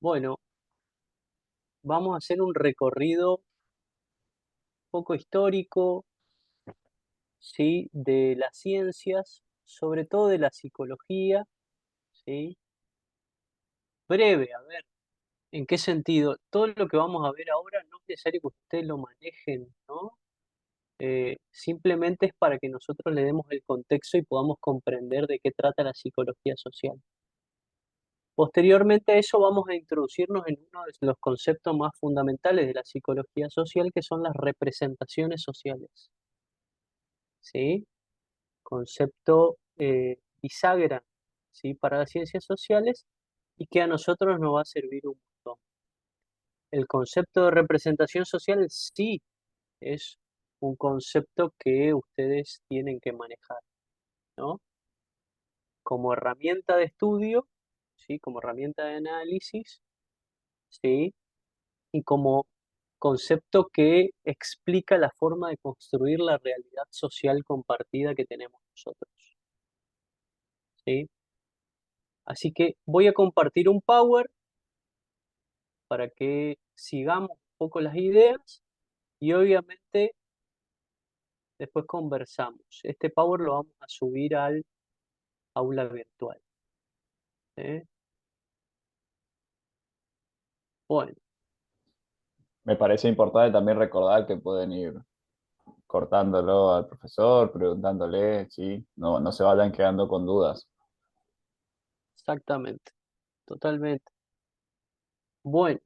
Bueno, vamos a hacer un recorrido poco histórico, ¿sí? De las ciencias, sobre todo de la psicología, ¿sí? Breve, a ver, ¿en qué sentido? Todo lo que vamos a ver ahora no es necesario que ustedes lo manejen, ¿no? Simplemente es para que nosotros le demos el contexto y podamos comprender de qué trata la psicología social. Posteriormente a eso vamos a introducirnos en uno de los conceptos más fundamentales de la psicología social, que son las representaciones sociales, ¿sí? Concepto bisagra, ¿sí? Para las ciencias sociales y que a nosotros nos va a servir un montón. El concepto de representación social sí es un concepto que ustedes tienen que manejar, ¿no? Como herramienta de estudio, ¿sí? Como herramienta de análisis, ¿sí? Y como concepto que explica la forma de construir la realidad social compartida que tenemos nosotros, ¿sí? Así que voy a compartir un Power para que sigamos un poco las ideas y obviamente después conversamos. Este Power lo vamos a subir al aula virtual, ¿sí? Bueno, Me parece importante también recordar que pueden ir cortándolo al profesor, preguntándole, ¿sí? No se vayan quedando con dudas. exactamente, totalmente. Bueno,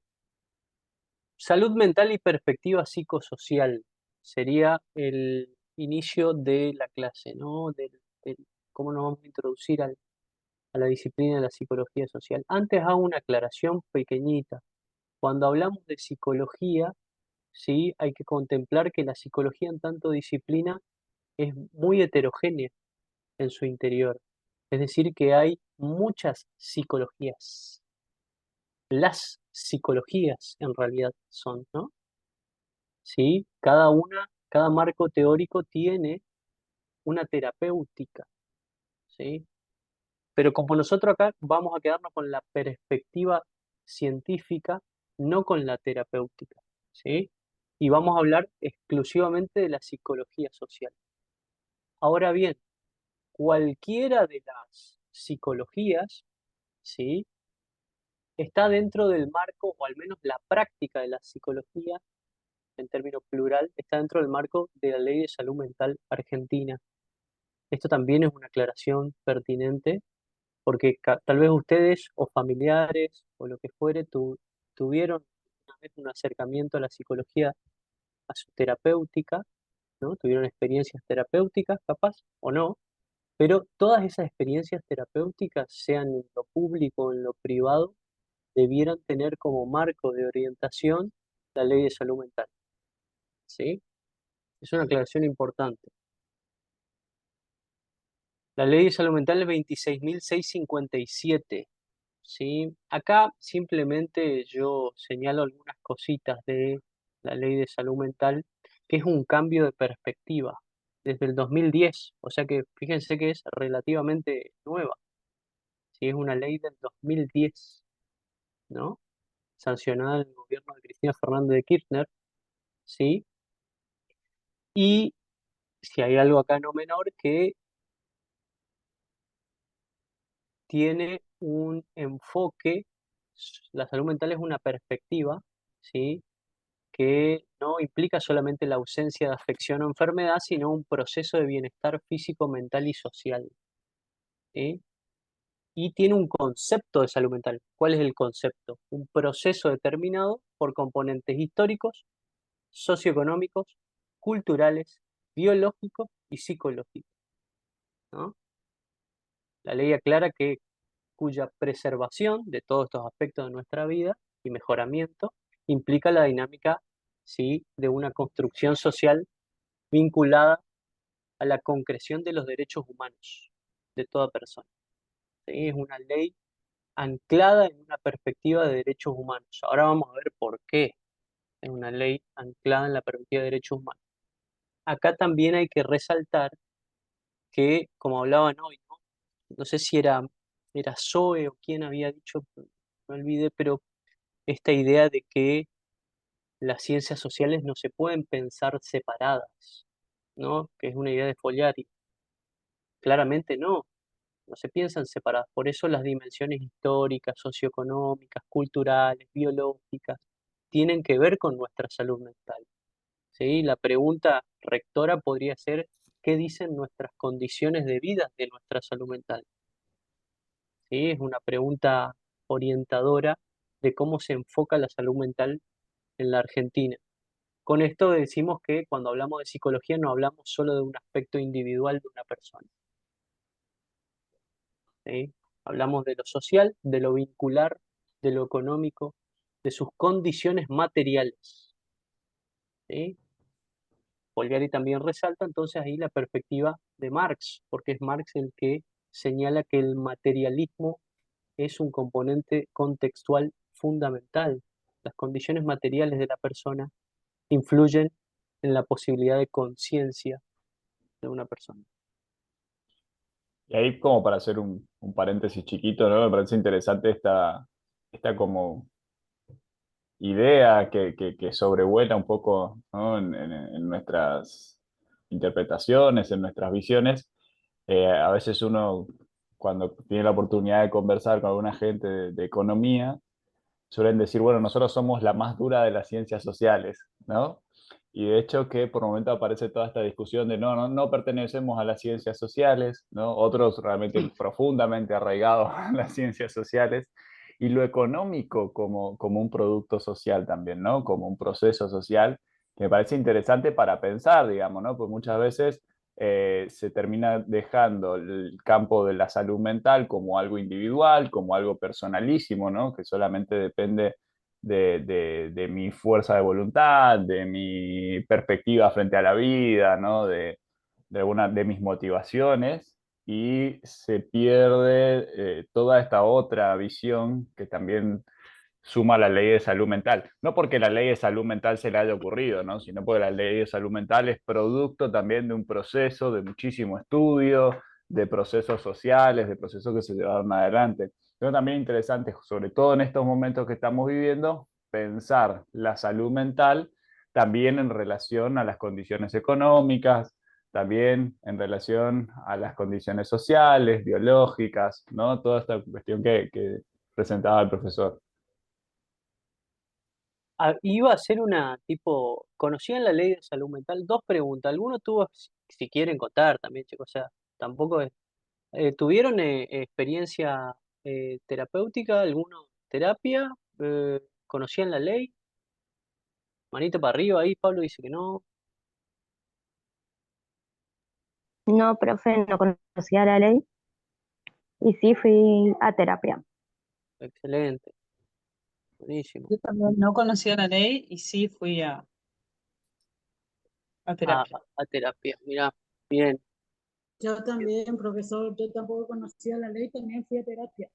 salud mental y perspectiva psicosocial sería el inicio de la clase, ¿no? Del cómo nos vamos a introducir a la disciplina de la psicología social. Antes hago una aclaración pequeñita. Cuando hablamos de psicología, sí, hay que contemplar que la psicología en tanto disciplina es muy heterogénea en su interior. Es decir, que hay muchas psicologías. Las psicologías en realidad son, ¿no? Sí, cada marco teórico tiene una terapéutica, ¿sí? Pero como nosotros acá vamos a quedarnos con la perspectiva científica, no con la terapéutica, ¿sí? Y vamos a hablar exclusivamente de la psicología social. Ahora bien, cualquiera de las psicologías, ¿sí? Está dentro del marco, o al menos la práctica de la psicología, en términos plural, está dentro del marco de la Ley de Salud Mental Argentina. Esto también es una aclaración pertinente porque tal vez ustedes o familiares o lo que fuere tuvieron una vez un acercamiento a la psicología, a su terapéutica, ¿no? Tuvieron experiencias terapéuticas, capaz, o no, pero todas esas experiencias terapéuticas, sean en lo público o en lo privado, debieran tener como marco de orientación la ley de salud mental, ¿sí? Es una aclaración importante. La ley de salud mental es 26.657. Sí, acá simplemente yo señalo algunas cositas de la ley de salud mental, que es un cambio de perspectiva desde el 2010, o sea que fíjense que es relativamente nueva, sí, es una ley del 2010, ¿no? Sancionada en el gobierno de Cristina Fernández de Kirchner, ¿sí? Y si hay algo acá no menor que tiene un enfoque, la salud mental es una perspectiva, ¿sí? Que no implica solamente la ausencia de afección o enfermedad, sino un proceso de bienestar físico, mental y social, ¿sí? Y tiene un concepto de salud mental. ¿Cuál es el concepto? Un proceso determinado por componentes históricos, socioeconómicos, culturales, biológicos y psicológicos, ¿no? La ley aclara que cuya preservación de todos estos aspectos de nuestra vida y mejoramiento implica la dinámica, ¿sí? De una construcción social vinculada a la concreción de los derechos humanos de toda persona, ¿sí? Es una ley anclada en una perspectiva de derechos humanos. Ahora vamos a ver por qué es una ley anclada en la perspectiva de derechos humanos. Acá también hay que resaltar que, como hablaban hoy, no sé si era Zoe o quién había dicho, me olvidé, pero esta idea de que las ciencias sociales no se pueden pensar separadas, ¿no? Que es una idea de Fogliari. Claramente no se piensan separadas. Por eso las dimensiones históricas, socioeconómicas, culturales, biológicas, tienen que ver con nuestra salud mental. ¿Sí? La pregunta rectora podría ser, ¿qué dicen nuestras condiciones de vida de nuestra salud mental? ¿Sí? Es una pregunta orientadora de cómo se enfoca la salud mental en la Argentina. Con esto decimos que cuando hablamos de psicología no hablamos solo de un aspecto individual de una persona. ¿Sí? Hablamos de lo social, de lo vincular, de lo económico, de sus condiciones materiales. ¿Sí? Polgari también resalta entonces ahí la perspectiva de Marx, porque es Marx el que señala que el materialismo es un componente contextual fundamental. Las condiciones materiales de la persona influyen en la posibilidad de conciencia de una persona. Y ahí como para hacer un paréntesis chiquito, ¿no? Me parece interesante esta como idea que sobrevuela un poco, ¿no? En nuestras interpretaciones, en nuestras visiones. A veces uno, cuando tiene la oportunidad de conversar con alguna gente de economía, suelen decir, bueno, nosotros somos la más dura de las ciencias sociales, ¿no? Y de hecho que por momento aparece toda esta discusión de no pertenecemos a las ciencias sociales, ¿no? Otros realmente profundamente arraigados a las ciencias sociales, y lo económico como un producto social también, ¿no? Como un proceso social, que me parece interesante para pensar, digamos, ¿no? Pues muchas veces se termina dejando el campo de la salud mental como algo individual, como algo personalísimo, ¿no? Que solamente depende de mi fuerza de voluntad, de mi perspectiva frente a la vida, ¿no? De mis motivaciones, y se pierde toda esta otra visión que también suma la ley de salud mental. No porque la ley de salud mental se le haya ocurrido, ¿no? Sino porque la ley de salud mental es producto también de un proceso de muchísimo estudio, de procesos sociales, de procesos que se llevaron adelante. Pero también interesante, sobre todo en estos momentos que estamos viviendo, pensar la salud mental también en relación a las condiciones económicas, también en relación a las condiciones sociales, biológicas, ¿no? Toda esta cuestión que presentaba el profesor. Ah, iba a hacer una tipo, ¿conocían la ley de salud mental? Dos preguntas. ¿Alguno tuvo, si quieren contar también, chicos? O sea, tampoco es. ¿Tuvieron experiencia terapéutica? ¿Alguno terapia? ¿Conocían la ley? Manito para arriba ahí, Pablo dice que no. No, profe, no conocía la ley y sí fui a terapia. Excelente, buenísimo. Yo también no conocía la ley y sí fui a A, terapia. a terapia, mira, bien, Yo también, profesor, yo tampoco conocía la ley, también fui a terapia.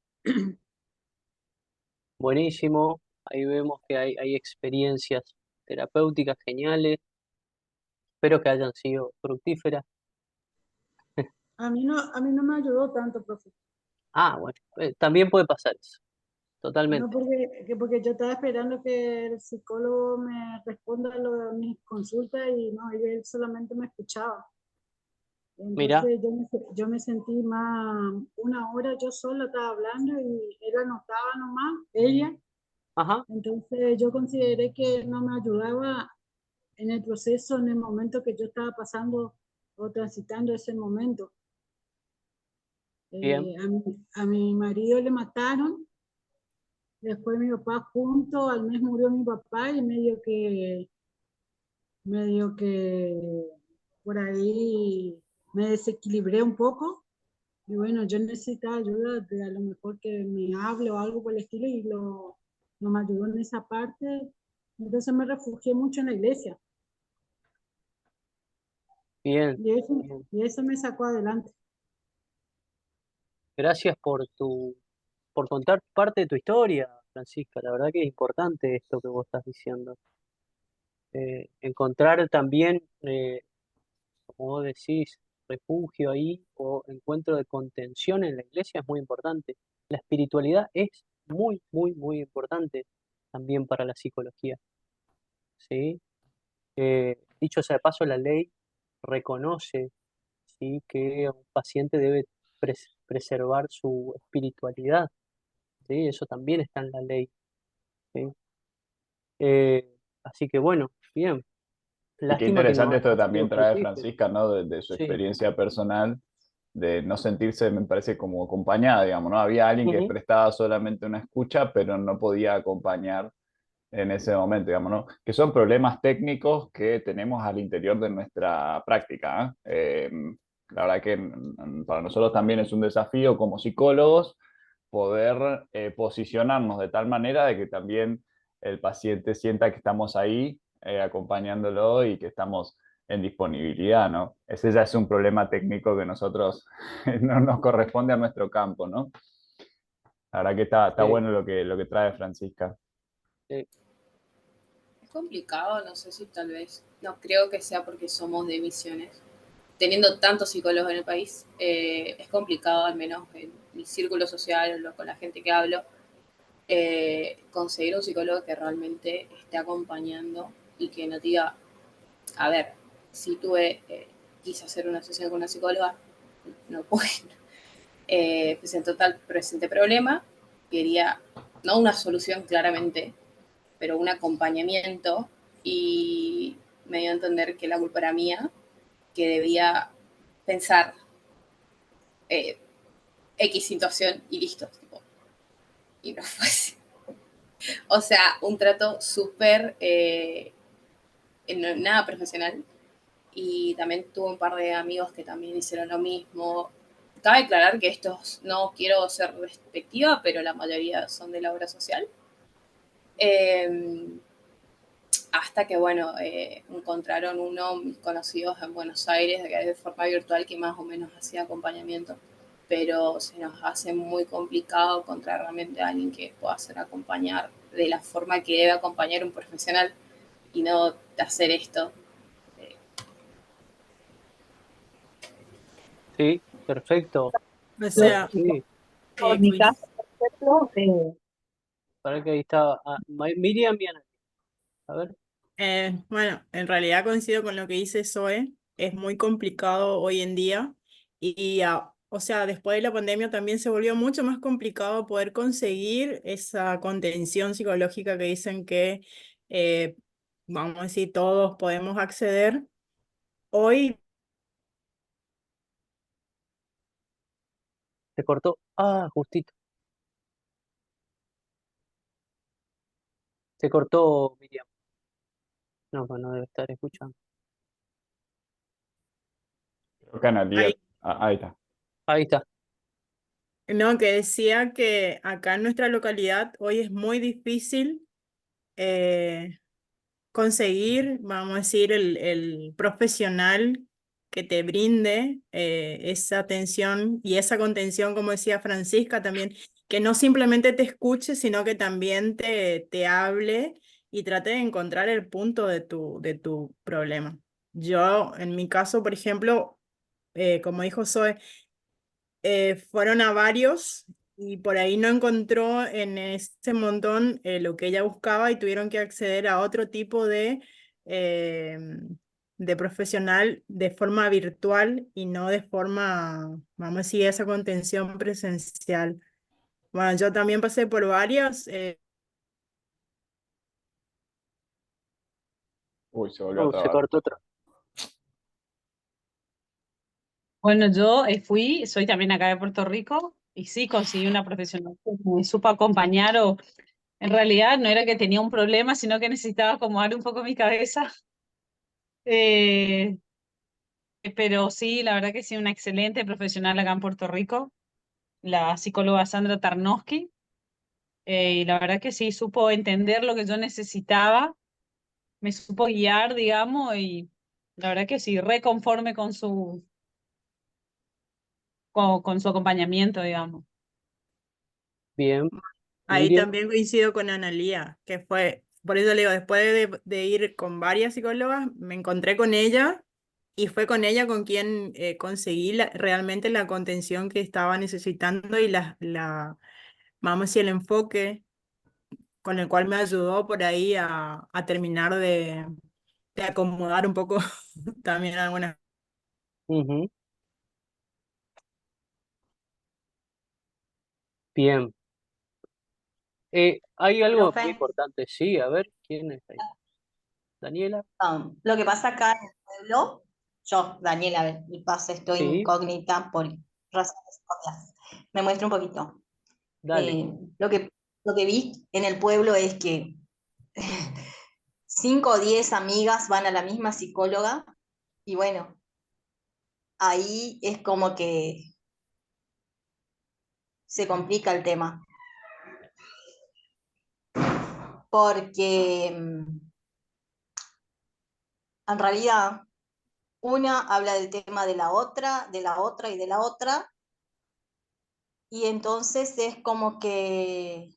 buenísimo. Ahí vemos que hay experiencias terapéuticas geniales. Espero que hayan sido fructíferas. A mí no me ayudó tanto, profesor. Ah, bueno, también puede pasar eso, No, totalmente. porque yo estaba esperando que el psicólogo me responda a lo de mis consultas y no, él solamente me escuchaba. Mira, Entonces yo me sentí más, una hora yo sola estaba hablando y él anotaba nomás, ella. ajá, Entonces yo consideré que no me ayudaba en el proceso, en el momento que yo estaba pasando o transitando ese momento. bien, A mi marido le mataron, después mi papá junto, al mes murió mi papá y medio que por ahí me desequilibré un poco. Y bueno, yo necesitaba ayuda, de a lo mejor que me hable o algo por el estilo, y no me ayudó en esa parte. Entonces me refugié mucho en la iglesia bien, y eso, bien. y eso me sacó adelante. Gracias por contar parte de tu historia, Francisca. La verdad que es importante esto que vos estás diciendo. Encontrar también, como vos decís, refugio ahí o encuentro de contención en la iglesia es muy importante. La espiritualidad es muy, muy, muy importante. también para la psicología, ¿sí? Dicho sea de paso, la ley reconoce, ¿sí?, que un paciente debe preservar su espiritualidad, ¿sí? Eso también está en la ley, ¿sí? Así que bueno, bien. Y qué Lástima que interesante no esto que haya sido también por trae ti, pero Francisca, ¿no? De su sí. experiencia personal, de no sentirse, me parece, como acompañada, digamos, ¿no? Había alguien que Ujú. prestaba solamente una escucha, pero no podía acompañar en ese momento, digamos, ¿no? Que son problemas técnicos que tenemos al interior de nuestra práctica, ¿eh? La verdad que para nosotros también es un desafío como psicólogos poder posicionarnos de tal manera de que también el paciente sienta que estamos ahí acompañándolo y que estamos en disponibilidad, ¿no? Ese ya es un problema técnico que nosotros no nos corresponde a nuestro campo, ¿no? La verdad que está Sí, bueno lo que trae Francisca. sí. Es complicado, no sé si tal vez, no creo que sea porque somos de Misiones. Teniendo tantos psicólogos en el país, es complicado, al menos en mi círculo social o con la gente que hablo, conseguir un psicólogo que realmente esté acompañando y que no diga, a ver, si tuve, quise hacer una sesión con una psicóloga, no pude, presentó tal presente problema, quería, no una solución claramente, pero un acompañamiento y me dio a entender que la culpa era mía, que debía pensar eh, X situación y listo. Tipo, y no fue así. O sea, un trato súper, nada profesional. Y también tuve un par de amigos que también hicieron lo mismo. Cabe aclarar que estos, no quiero ser respectiva, pero la mayoría son de la obra social. Eh, Hasta que, bueno, encontraron uno, mis conocidos en Buenos Aires, de forma virtual, que más o menos hacía acompañamiento. Pero se nos hace muy complicado encontrar realmente a alguien que pueda hacer acompañar de la forma que debe acompañar un profesional y no hacer esto. Eh, Sí, perfecto. O sea, Sí, eh, Por mi coinc- caso, por ejemplo, para que ahí está Miriam y Ana. A ver, bueno, en realidad coincido con lo que dice Zoe, es muy complicado hoy en día o sea, después de la pandemia también se volvió mucho más complicado poder conseguir esa contención psicológica que dicen que, eh, vamos a decir, todos podemos acceder. Hoy, se cortó. Ah, justito. Se cortó Miriam. No, pues no debe estar escuchando. Creo que Analía, hay, ahí está. Ahí está. no, que decía que acá en nuestra localidad hoy es muy difícil eh, conseguir, vamos a decir, el profesional que te brinde esa atención y esa contención, como decía Francisca también, que no simplemente te escuche, sino que también te hable y trate de encontrar el punto de tu problema. Yo, en mi caso, por ejemplo, como dijo Zoe, fueron a varios y por ahí no encontró en ese montón lo que ella buscaba y tuvieron que acceder a otro tipo eh, de profesional de forma virtual y no de forma, vamos a decir, esa contención presencial. Bueno, yo también pasé por varias. Uy, se volvió a Se trabar. cortó otra. Bueno, yo fui, soy también acá de Puerto Rico y sí conseguí una profesional que me supo acompañar o en realidad no era que tenía un problema, sino que necesitaba acomodar un poco mi cabeza. Eh, pero sí, la verdad que sí, una excelente profesional acá en Puerto Rico, la psicóloga Sandra Tarnowski. Y la verdad que sí, supo entender lo que yo necesitaba, me supo guiar, digamos, y la verdad que sí, reconforme con su acompañamiento, digamos. Bien. Ahí Miriam, también coincido con Analía, que fue, por eso le digo, después de ir con varias psicólogas, me encontré con ella y fue con ella con quien conseguí realmente la contención que estaba necesitando y vamos a decir, el enfoque con el cual me ayudó por ahí a terminar de acomodar un poco también algunas. Ujú. Bien. Hay algo muy Profe, importante, sí, a ver, ¿quién es ahí? ¿Daniela? lo que pasa acá en el pueblo, yo, Daniela, mi pase, estoy Sí, incógnita por razones obvias. Me muestro un poquito. dale. Eh, lo que, lo que vi en el pueblo es que 5 o 10 amigas van a la misma psicóloga y bueno, ahí es como que se complica el tema, porque en realidad una habla del tema de la otra, de la otra y de la otra, y entonces es como que,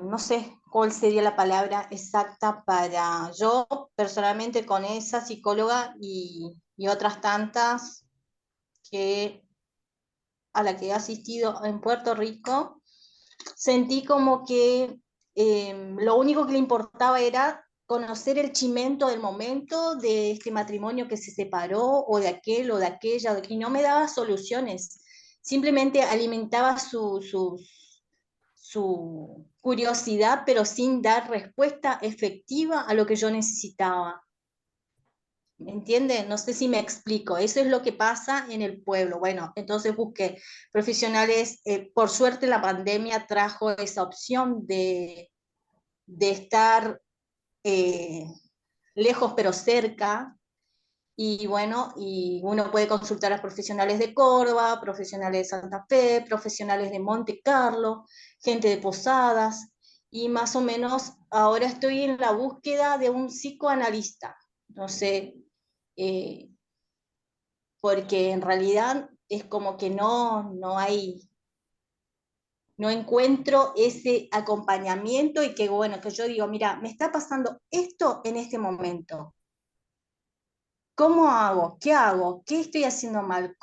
no sé cuál sería la palabra exacta para yo personalmente con esa psicóloga y otras tantas que a la que he asistido en Puerto Rico, sentí como que lo único que le importaba era conocer el chimento del momento de este matrimonio que se separó o de aquel o de aquella, y no me daba soluciones, simplemente alimentaba su curiosidad, pero sin dar respuesta efectiva a lo que yo necesitaba. ¿Me entiende? No sé si me explico. Eso es lo que pasa en el pueblo. Bueno, entonces busqué profesionales. Por suerte la pandemia trajo esa opción de estar eh, lejos pero cerca. Y bueno, y uno puede consultar a profesionales de Córdoba, profesionales de Santa Fe, profesionales de Monte Carlo, gente de Posadas. Y más o menos ahora estoy en la búsqueda de un psicoanalista. No sé, eh, porque en realidad es como que no encuentro ese acompañamiento y que bueno, que yo digo, mira, me está pasando esto en este momento. ¿Cómo hago? ¿Qué hago? ¿Qué estoy haciendo mal?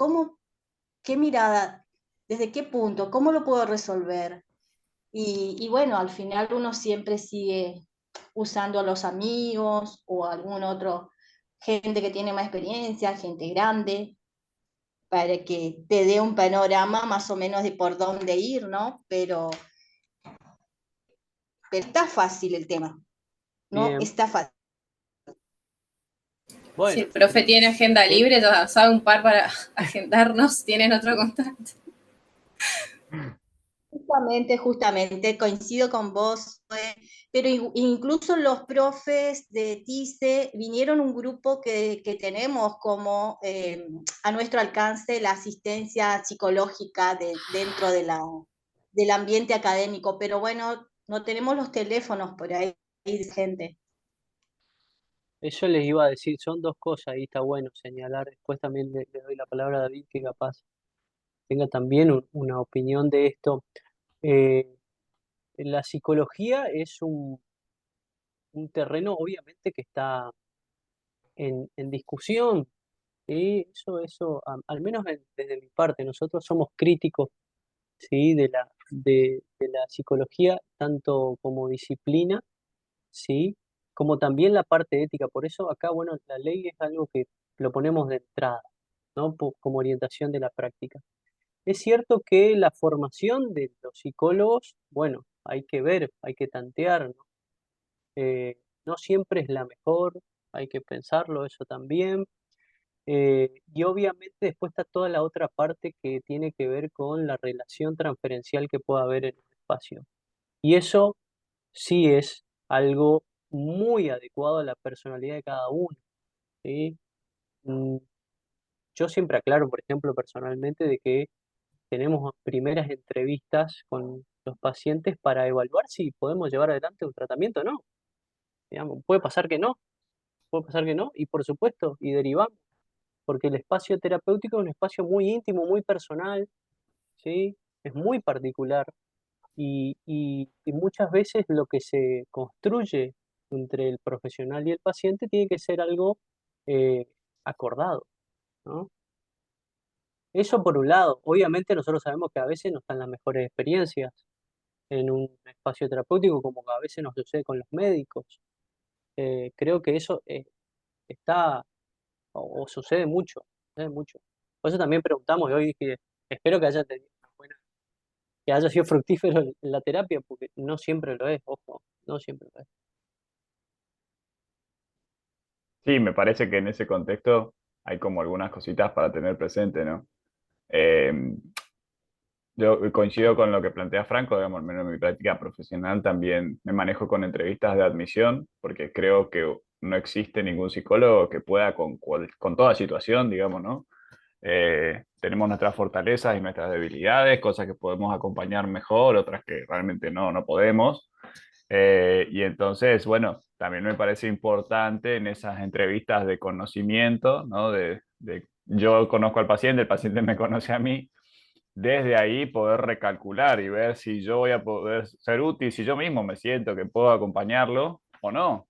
¿Qué mirada? ¿Desde qué punto? ¿Cómo lo puedo resolver? Y bueno, al final uno siempre sigue usando a los amigos o algún otro, gente que tiene más experiencia, gente grande, para que te dé un panorama más o menos de por dónde ir, ¿no? Pero está fácil el tema, ¿no? Bien. Está fácil. Si Bueno, el profe tiene agenda sí, libre, ya sabe un par para agendarnos, tienen otro contacto. Justamente, coincido con vos, pero incluso los profes de TICE vinieron un grupo que tenemos como a nuestro alcance la asistencia psicológica dentro del ambiente académico, pero bueno, no tenemos los teléfonos por ahí, gente. eso les iba a decir, son dos cosas y está bueno señalar. Después también le doy la palabra a David, que capaz tenga también una opinión de esto. Eh, la psicología es un terreno, obviamente, que está en discusión. ¿Sí? Eso, al menos desde mi parte, nosotros somos críticos, ¿sí? de la psicología, tanto como disciplina, ¿sí? Como también la parte ética. Por eso acá, bueno, la ley es algo que lo ponemos de entrada, ¿no? Como orientación de la práctica. Es cierto que la formación de los psicólogos, bueno, hay que ver, hay que tantear, ¿no? No siempre es la mejor, hay que pensarlo eso también. Y obviamente después está toda la otra parte que tiene que ver con la relación transferencial que pueda haber en un espacio. Y eso sí es algo muy adecuado a la personalidad de cada uno, ¿sí? Mm, Yo siempre aclaro, por ejemplo, personalmente, de que tenemos primeras entrevistas con los pacientes para evaluar si podemos llevar adelante un tratamiento o no. Digamos, puede pasar que no, y por supuesto, y derivamos, porque el espacio terapéutico es un espacio muy íntimo, muy personal, ¿sí? Es muy particular y muchas veces lo que se construye entre el profesional y el paciente tiene que ser algo eh, acordado, ¿no? Eso por un lado. Obviamente nosotros sabemos que a veces no están las mejores experiencias, en un espacio terapéutico, como a veces nos sucede con los médicos. Creo que eso está, o sucede mucho, sucede mucho. Por eso también preguntamos, y hoy dije, espero que haya tenido una buena, que haya sido fructífero en la terapia, porque no siempre lo es, ojo, no siempre lo es. Sí, me parece que en ese contexto hay como algunas cositas para tener presente, ¿no? Eh, yo coincido con lo que plantea Franco, digamos, al menos en mi práctica profesional también me manejo con entrevistas de admisión, porque creo que no existe ningún psicólogo que pueda con toda situación, digamos, ¿no? Tenemos nuestras fortalezas y nuestras debilidades, cosas que podemos acompañar mejor, otras que realmente no podemos. Y entonces, bueno, también me parece importante en esas entrevistas de conocimiento, ¿no? Yo conozco al paciente, el paciente me conoce a mí, desde ahí poder recalcular y ver si yo voy a poder ser útil, si yo mismo me siento que puedo acompañarlo o no,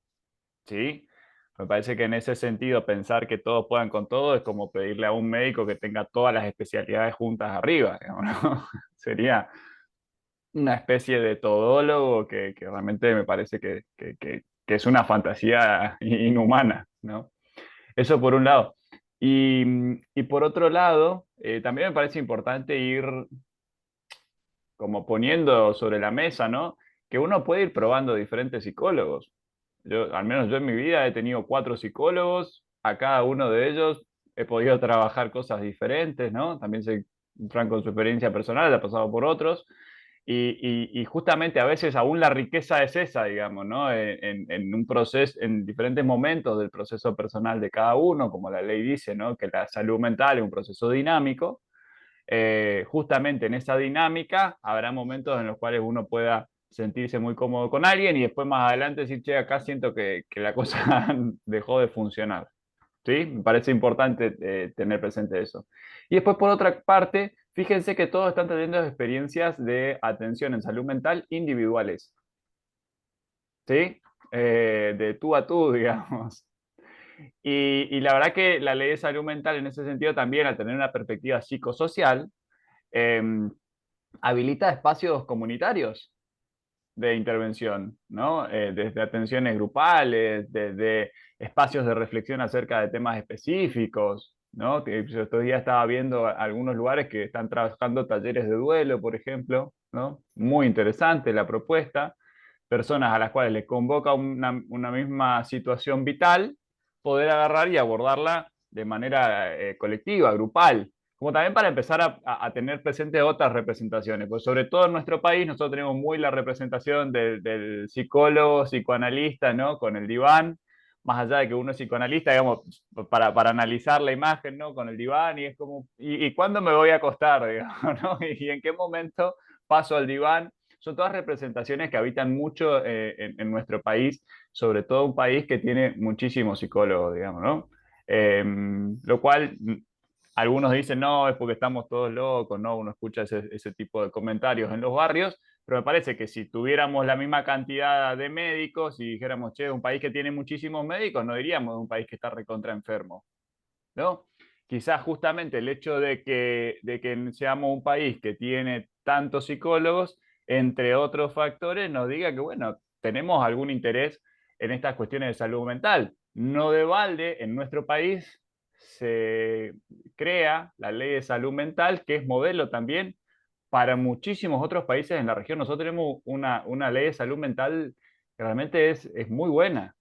¿sí? Me parece que en ese sentido pensar que todos puedan con todo es como pedirle a un médico que tenga todas las especialidades juntas arriba, digamos, ¿no? Sería una especie de todólogo que realmente me parece que es una fantasía inhumana, ¿no? Eso por un lado. Y por otro lado, también me parece importante ir como poniendo sobre la mesa, ¿no? Que uno puede ir probando diferentes psicólogos. Al menos yo en mi vida he tenido 4 psicólogos, a cada uno de ellos he podido trabajar cosas diferentes, ¿no? También sé, Franco, en su experiencia personal, ha pasado por otros. Y justamente a veces aún la riqueza es esa, digamos, ¿no? En un proceso, en diferentes momentos del proceso personal de cada uno, como la ley dice, ¿no? Que la salud mental es un proceso dinámico. Justamente en esa dinámica habrá momentos en los cuales uno pueda sentirse muy cómodo con alguien y después más adelante decir, che, acá siento que la cosa dejó de funcionar. ¿Sí? Me parece importante tener presente eso. Y después, por otra parte, fíjense que todos están teniendo experiencias de atención en salud mental individuales. ¿Sí? De tú a tú, digamos. Y la verdad que la ley de salud mental en ese sentido también, al tener una perspectiva psicosocial, eh, habilita espacios comunitarios de intervención, ¿no? Desde atenciones grupales, desde espacios de reflexión acerca de temas específicos, ¿no? Yo estos días estaba viendo algunos lugares que están trabajando talleres de duelo, por ejemplo, ¿no? Muy interesante la propuesta. Personas a las cuales les convoca una misma situación vital, poder agarrar y abordarla de manera colectiva, grupal, como también para empezar a tener presentes otras representaciones, pues sobre todo en nuestro país nosotros tenemos muy la representación del psicólogo, psicoanalista, ¿no? Con el diván, más allá de que uno es psicoanalista, digamos, para analizar la imagen, ¿no? Con el diván, y es como, ¿y cuándo me voy a acostar, digamos, ¿no? ¿Y en qué momento paso al diván? Son todas representaciones que habitan mucho en nuestro país, sobre todo un país que tiene muchísimos psicólogos, digamos, ¿no? Lo cual algunos dicen, no, es porque estamos todos locos, ¿no? Uno escucha ese tipo de comentarios en los barrios, pero me parece que si tuviéramos la misma cantidad de médicos y dijéramos, che, un país que tiene muchísimos médicos, no diríamos de un país que está recontra enfermo, ¿no? Quizás justamente el hecho de que seamos un país que tiene tantos psicólogos, entre otros factores, nos diga que, bueno, tenemos algún interés en estas cuestiones de salud mental. No de balde, en nuestro país se crea la ley de salud mental, que es modelo también para muchísimos otros países en la región. Nosotros tenemos una ley de salud mental que realmente es muy buena,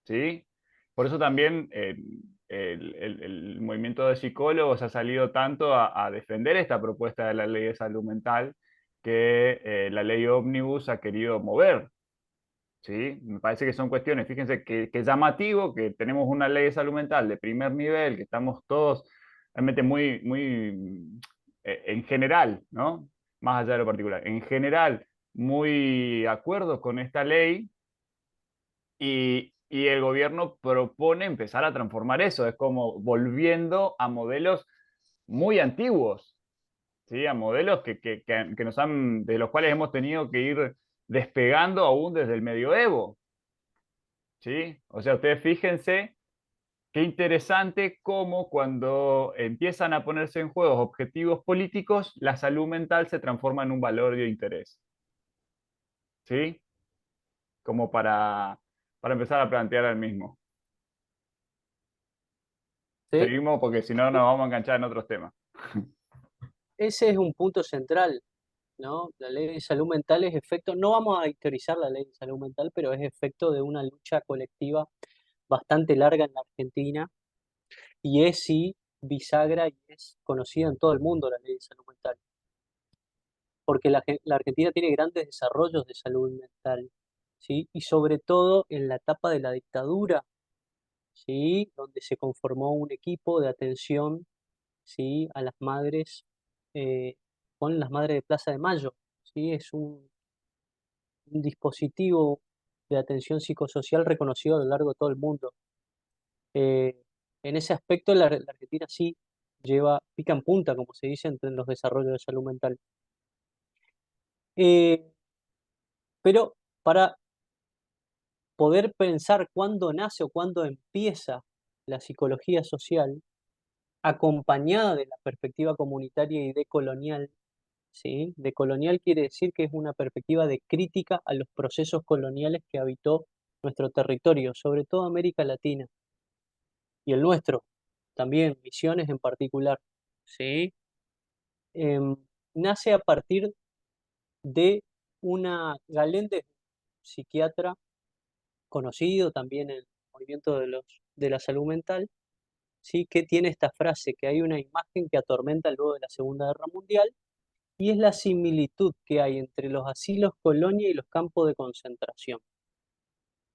¿sí? Por eso también el movimiento de psicólogos ha salido tanto a defender esta propuesta de la ley de salud mental que la ley ómnibus ha querido mover, ¿sí? Me parece que son cuestiones, fíjense que es llamativo que tenemos una ley de salud mental de primer nivel, que estamos todos realmente muy en general, ¿no? Más allá de lo particular, en general muy de acuerdo con esta ley y el gobierno propone empezar a transformar eso, es como volviendo a modelos muy antiguos, ¿sí? A modelos que nos han, de los cuales hemos tenido que ir despegando aún desde el medioevo. ¿Sí? O sea, ustedes fíjense qué interesante cómo cuando empiezan a ponerse en juego objetivos políticos, la salud mental se transforma en un valor de interés. ¿sí? Como para empezar a plantear el mismo. ¿sí? Seguimos porque si no nos vamos a enganchar en otros temas. Ese es un punto central, ¿no? La ley de salud mental es efecto, no vamos a historizar la ley de salud mental, pero es efecto de una lucha colectiva bastante larga en la Argentina y es sí bisagra y es conocida en todo el mundo la ley de salud mental, porque la Argentina tiene grandes desarrollos de salud mental, ¿sí? Y sobre todo en la etapa de la dictadura, ¿sí? Donde se conformó un equipo de atención, ¿sí? A las madres, eh, con las madres de Plaza de Mayo, ¿sí? Es un dispositivo de atención psicosocial reconocido a lo largo de todo el mundo. Eh, en ese aspecto la Argentina sí pica en punta, como se dice, entre los desarrollos de salud mental. Eh, pero para poder pensar cuándo nace o cuándo empieza la psicología social, acompañada de la perspectiva comunitaria y decolonial, ¿sí? Decolonial quiere decir que es una perspectiva de crítica a los procesos coloniales que habitó nuestro territorio, sobre todo América Latina, y el nuestro, también, Misiones en particular, ¿sí? Em, Nace a partir de Galén, psiquiatra conocido también en el movimiento de la salud mental, ¿sí? Que tiene esta frase, que hay una imagen que atormenta luego de la Segunda Guerra Mundial, y es la similitud que hay entre los asilos colonia y los campos de concentración.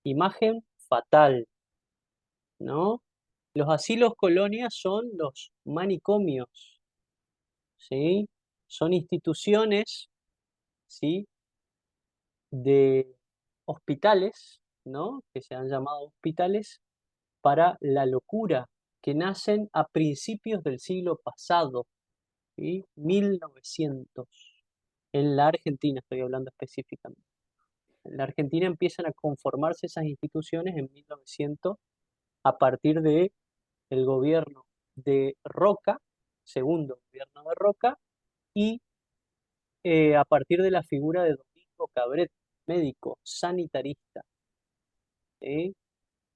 Imagen fatal, ¿no? Los asilos colonia son los manicomios, ¿sí? Son instituciones, ¿sí? De hospitales, ¿no? Que se han llamado hospitales para la locura, que nacen a principios del siglo pasado, ¿sí? 1900. En la Argentina estoy hablando específicamente. En la Argentina empiezan a conformarse esas instituciones en 1900 a partir de el gobierno de Roca, segundo gobierno de Roca, y a partir de la figura de Domingo Cabret, médico sanitarista. ¿Sí?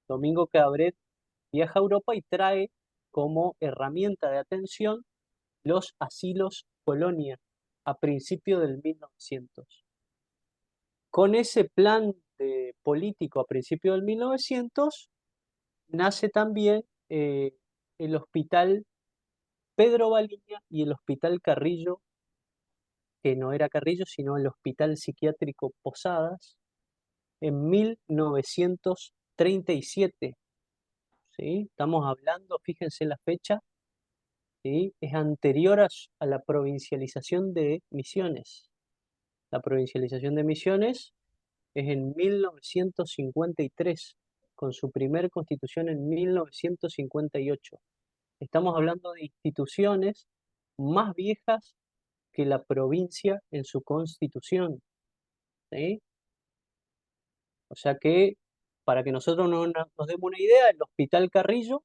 Domingo Cabret viaja a Europa y trae como herramienta de atención los asilos colonia a principios del 1900. Con ese plan político a principios del 1900 nace también el Hospital Pedro Baliña y el Hospital Carrillo, que no era Carrillo, sino el Hospital Psiquiátrico Posadas, en 1937. ¿Sí? Estamos hablando, fíjense la fecha, ¿sí? Es anterior a la provincialización de Misiones. La provincialización de Misiones es en 1953, con su primer constitución en 1958. Estamos hablando de instituciones más viejas que la provincia en su constitución, ¿sí? O sea que, para que nosotros nos demos una idea, el Hospital Carrillo,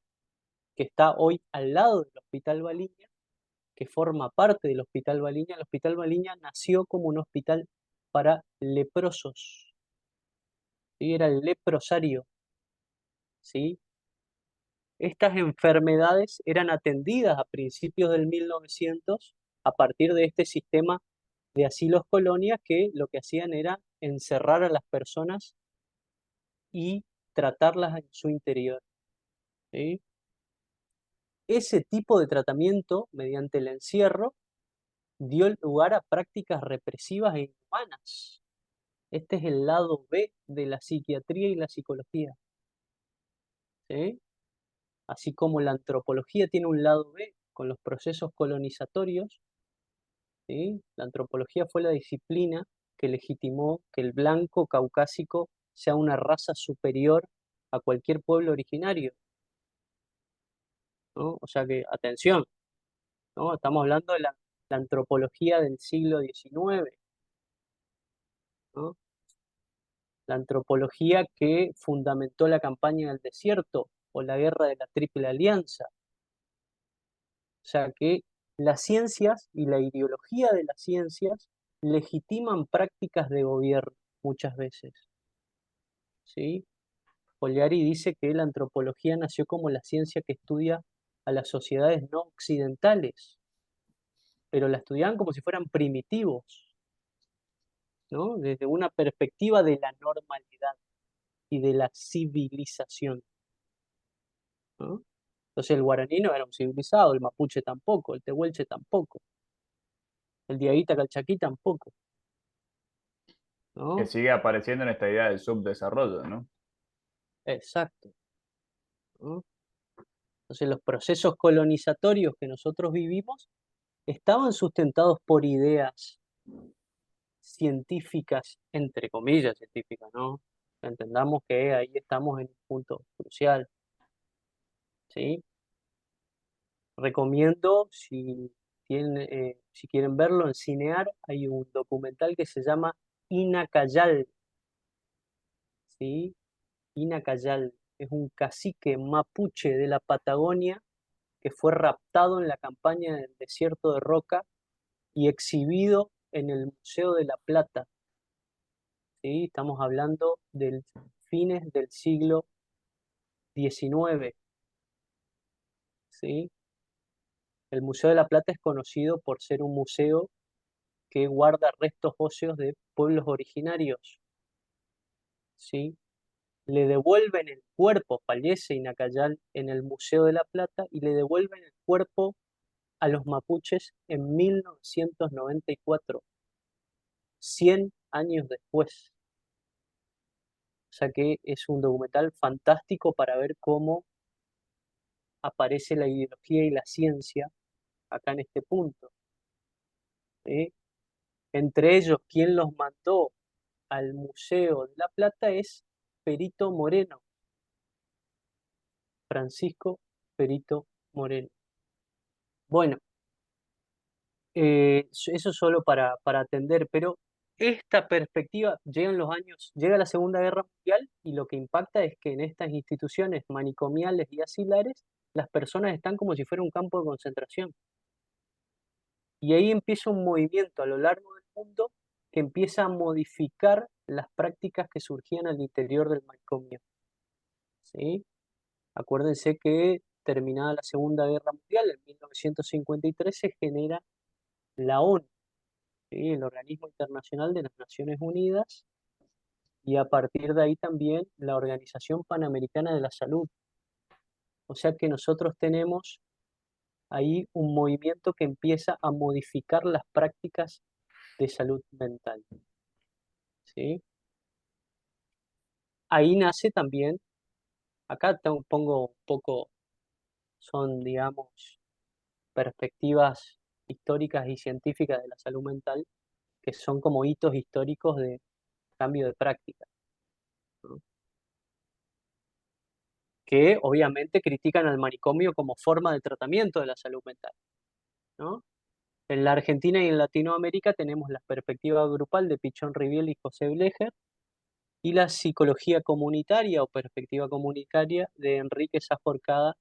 que está hoy al lado del Hospital Baliña, que forma parte del Hospital Baliña, el Hospital Baliña nació como un hospital para leprosos, ¿sí? Era el leprosario, ¿sí? Estas enfermedades eran atendidas a principios del 1900 a partir de este sistema de asilos colonias que lo que hacían era encerrar a las personas y tratarlas en su interior, ¿sí? Ese tipo de tratamiento, mediante el encierro, dio lugar a prácticas represivas e inhumanas. Este es el lado B de la psiquiatría y la psicología, ¿sí? Así como la antropología tiene un lado B con los procesos colonizatorios, ¿sí? La antropología fue la disciplina que legitimó que el blanco caucásico sea una raza superior a cualquier pueblo originario, ¿no? O sea que, atención, ¿no? Estamos hablando de la antropología del siglo XIX, ¿no? La antropología que fundamentó la campaña del desierto o la guerra de la Triple Alianza. O sea que las ciencias y la ideología de las ciencias legitiman prácticas de gobierno, muchas veces, ¿sí? Fogliari dice que la antropología nació como la ciencia que estudia a las sociedades no occidentales, pero la estudiaban como si fueran primitivos, ¿no? Desde una perspectiva de la normalidad y de la civilización, ¿no? Entonces el guaraní no era un civilizado, el mapuche tampoco, el tehuelche tampoco, el diaguita calchaquí tampoco, Que ¿no? sigue apareciendo en esta idea del subdesarrollo, ¿no? Exacto, ¿no? Entonces los procesos colonizatorios que nosotros vivimos estaban sustentados por ideas científicas, entre comillas científicas, ¿no? Entendamos que ahí estamos en un punto crucial, ¿sí? Recomiendo, si quieren verlo en Cinear, hay un documental que se llama Inacayal, ¿sí? Inacayal es un cacique mapuche de la Patagonia que fue raptado en la campaña del desierto de Roca y exhibido en el Museo de La Plata, ¿sí? Estamos hablando del fines del siglo XIX, ¿sí? El Museo de La Plata es conocido por ser un museo que guarda restos óseos de pueblos originarios, ¿sí? Le devuelven el cuerpo, fallece Inacayal en el Museo de La Plata y le devuelven el cuerpo a los mapuches en 1994, 100 años después. O sea que es un documental fantástico para ver cómo aparece la ideología y la ciencia acá en este punto, ¿sí? Entre ellos, quien los mandó al Museo de La Plata es Perito Moreno, Francisco Perito Moreno. Bueno, eso solo para atender, pero esta perspectiva llega la Segunda Guerra Mundial y lo que impacta es que en estas instituciones manicomiales y asilares las personas están como si fuera un campo de concentración. Y ahí empieza un movimiento a lo largo del mundo que empieza a modificar las prácticas que surgían al interior del manicomio, ¿sí? Acuérdense que terminada la Segunda Guerra Mundial, en 1953 se genera la ONU, ¿sí? El Organismo Internacional de las Naciones Unidas, y a partir de ahí también la Organización Panamericana de la Salud. O sea que nosotros tenemos ahí un movimiento que empieza a modificar las prácticas de salud mental, ¿sí? Ahí nace también, acá pongo un poco, son, digamos, perspectivas históricas y científicas de la salud mental, que son como hitos históricos de cambio de práctica, ¿no? Que obviamente critican al manicomio como forma de tratamiento de la salud mental, ¿no? En la Argentina y en Latinoamérica tenemos la perspectiva grupal de Pichón Riviel y José Blecher y la psicología comunitaria o perspectiva comunitaria de Enrique Saforcada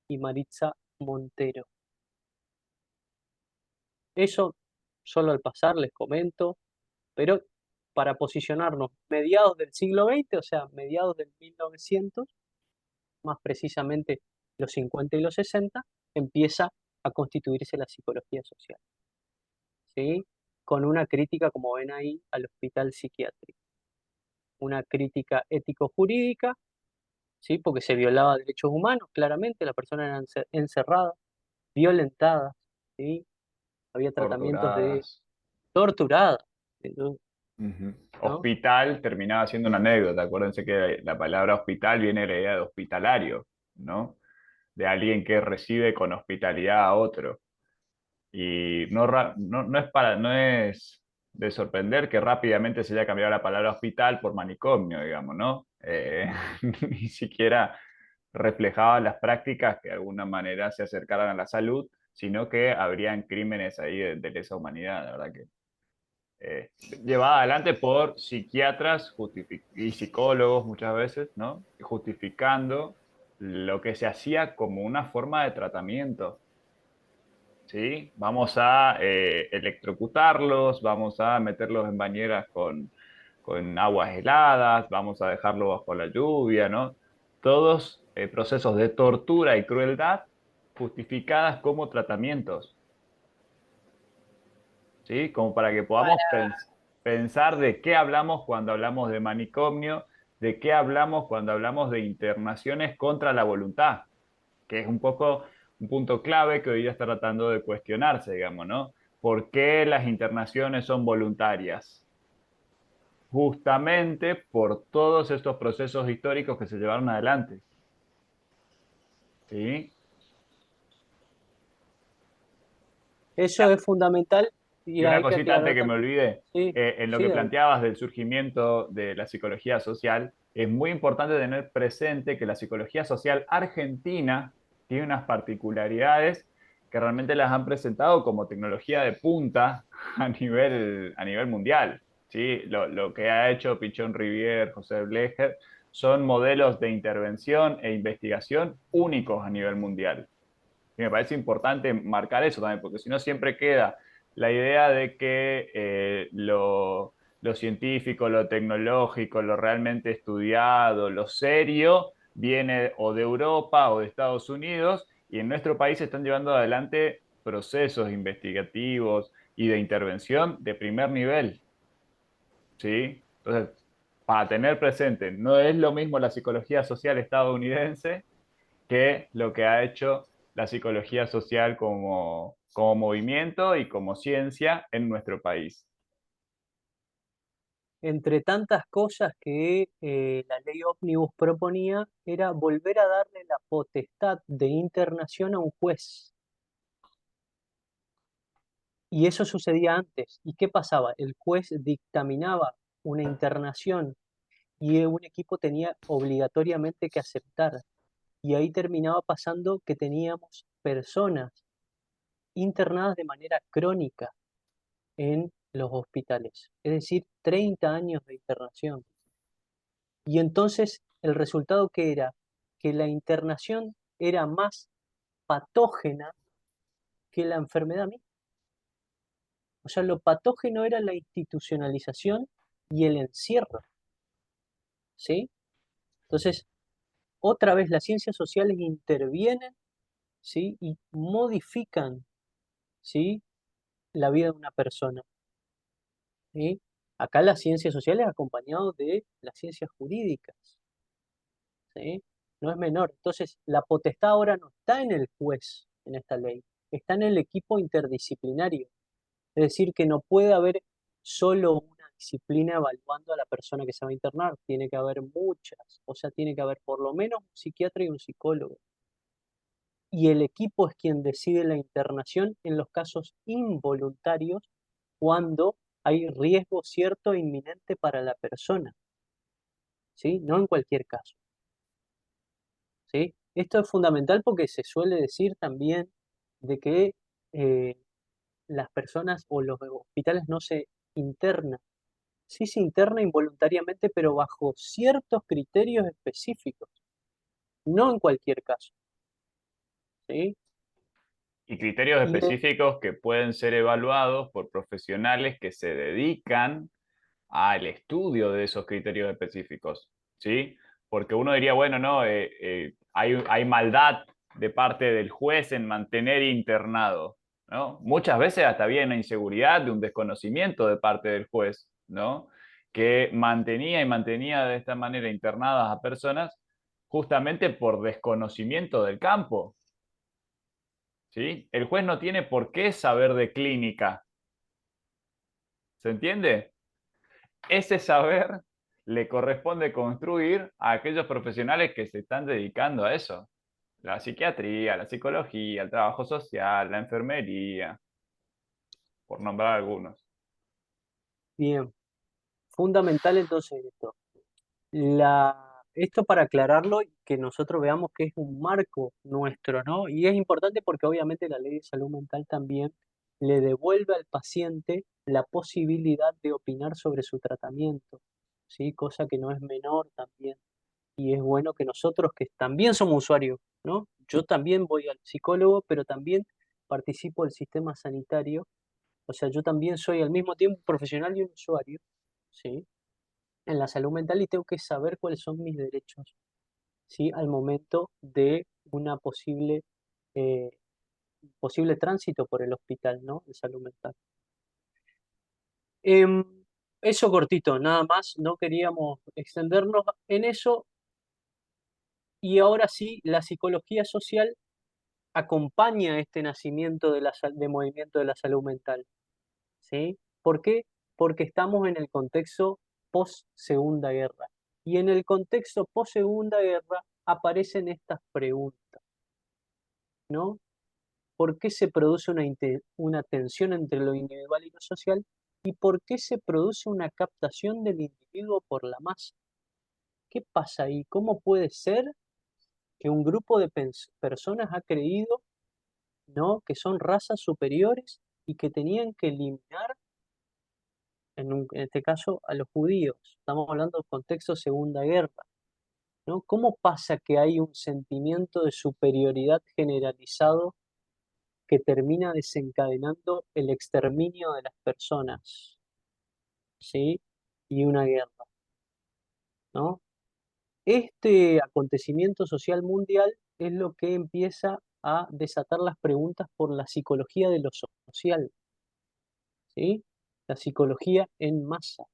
y Maritza Montero. Eso solo al pasar les comento, pero para posicionarnos mediados del siglo XX, o sea, mediados del 1900, más precisamente los 50 y los 60, empieza a constituirse la psicología social, ¿sí? Con una crítica, como ven ahí, al hospital psiquiátrico, una crítica ético-jurídica, ¿sí? Porque se violaba derechos humanos, claramente, la persona era encerrada, violentada, ¿sí? Había tratamientos de Torturadas. torturada, Ujú. ¿no? Hospital terminaba siendo una anécdota. Acuérdense que la palabra hospital viene de la idea de hospitalario, ¿no? De alguien que recibe con hospitalidad a otro. Y no es de sorprender que rápidamente se haya cambiado la palabra hospital por manicomio, digamos, ¿no? Ni siquiera reflejaba las prácticas que de alguna manera se acercaran a la salud, sino que habrían crímenes ahí de lesa humanidad, la verdad que llevada adelante por psiquiatras y psicólogos muchas veces, ¿no? Justificando lo que se hacía como una forma de tratamiento, ¿sí? Vamos a electrocutarlos, vamos a meterlos en bañeras con aguas heladas, vamos a dejarlo bajo la lluvia, ¿no? Todos procesos de tortura y crueldad justificadas como tratamientos, ¿sí? Como para que podamos pensar de qué hablamos cuando hablamos de manicomio, de qué hablamos cuando hablamos de internaciones contra la voluntad, que es un poco un punto clave que hoy día está tratando de cuestionarse, digamos, ¿no? ¿Por qué las internaciones son voluntarias? Justamente por todos estos procesos históricos que se llevaron adelante, ¿sí? Eso es fundamental y Y una hay que cosita antes aclarar que me también. olvide, Sí, en lo sí, que David. planteabas del surgimiento de la psicología social, es muy importante tener presente que la psicología social argentina tiene unas particularidades que realmente las han presentado como tecnología de punta a nivel mundial, ¿sí? Lo que ha hecho Pichón Rivière, José Blecher, son modelos de intervención e investigación únicos a nivel mundial. Y me parece importante marcar eso también, porque si no siempre queda la idea de que lo científico, lo tecnológico, lo realmente estudiado, lo serio, viene o de Europa o de Estados Unidos, y en nuestro país se están llevando adelante procesos investigativos y de intervención de primer nivel, ¿sí? Entonces, para tener presente, no es lo mismo la psicología social estadounidense que lo que ha hecho la psicología social como movimiento y como ciencia en nuestro país. Entre tantas cosas que la ley ómnibus proponía, era volver a darle la potestad de internación a un juez. Y eso sucedía antes. ¿Y qué pasaba? El juez dictaminaba una internación y un equipo tenía obligatoriamente que aceptar. Y ahí terminaba pasando que teníamos personas internadas de manera crónica en los hospitales, es decir, 30 años de internación. Y entonces el resultado que era que la internación era más patógena que la enfermedad misma. O sea, lo patógeno era la institucionalización y el encierro, ¿sí? Entonces, otra vez las ciencias sociales intervienen, ¿sí? Y modifican, ¿sí? La vida de una persona, ¿sí? Acá las ciencias sociales acompañado de las ciencias jurídicas, ¿sí? No es menor. Entonces, la potestad ahora no está en el juez en esta ley, está en el equipo interdisciplinario. Es decir, que no puede haber solo una disciplina evaluando a la persona que se va a internar, tiene que haber muchas, o sea, tiene que haber por lo menos un psiquiatra y un psicólogo. Y el equipo es quien decide la internación en los casos involuntarios cuando hay riesgo cierto e inminente para la persona, ¿sí? No en cualquier caso, ¿sí? Esto es fundamental porque se suele decir también de que eh, las personas o los hospitales no se internan. Sí se interna involuntariamente, pero bajo ciertos criterios específicos, no en cualquier caso, ¿sí? Y criterios Y específicos que pueden ser evaluados por profesionales que se dedican al estudio de esos criterios específicos, ¿sí? Porque uno diría, bueno, no, hay maldad de parte del juez en mantener internado, ¿no? Muchas veces hasta había una inseguridad de un desconocimiento de parte del juez, ¿no? Que mantenía y mantenía de esta manera internadas a personas justamente por desconocimiento del campo, ¿sí? El juez no tiene por qué saber de clínica, ¿se entiende? Ese saber le corresponde construir a aquellos profesionales que se están dedicando a eso. La psiquiatría, la psicología, el trabajo social, la enfermería, por nombrar algunos. bien, fundamental entonces esto. Esto para aclararlo y que nosotros veamos que es un marco nuestro, ¿no? Y es importante porque obviamente la ley de salud mental también le devuelve al paciente la posibilidad de opinar sobre su tratamiento, ¿sí? Cosa que no es menor también. Y es bueno que nosotros, que también somos usuarios, ¿no? Yo también voy al psicólogo, pero también participo del sistema sanitario. O sea, yo también soy al mismo tiempo un profesional y un usuario, ¿sí? en la salud mental y tengo que saber cuáles son mis derechos, ¿sí? Al momento de una posible tránsito por el hospital, ¿no? De salud mental. Em, Eso cortito, nada más, no queríamos extendernos en eso. Y ahora sí, la psicología social acompaña este nacimiento de movimiento de la salud mental, ¿sí? ¿Por qué? Porque estamos en el contexto post-Segunda Guerra. Y en el contexto post-Segunda Guerra aparecen estas preguntas, ¿no? ¿Por qué se produce una tensión entre lo individual y lo social? ¿Y por qué se produce una captación del individuo por la masa? ¿Qué pasa ahí? ¿Cómo puede ser que un grupo de personas ha creído, ¿no?, que son razas superiores y que tenían que eliminar, en este caso, a los judíos? Estamos hablando del contexto Segunda Guerra, ¿no? ¿Cómo pasa que hay un sentimiento de superioridad generalizado que termina desencadenando el exterminio de las personas, ¿sí? Y una guerra, ¿no? Este acontecimiento social mundial es lo que empieza a desatar las preguntas por la psicología de lo social, ¿sí? La psicología en masa,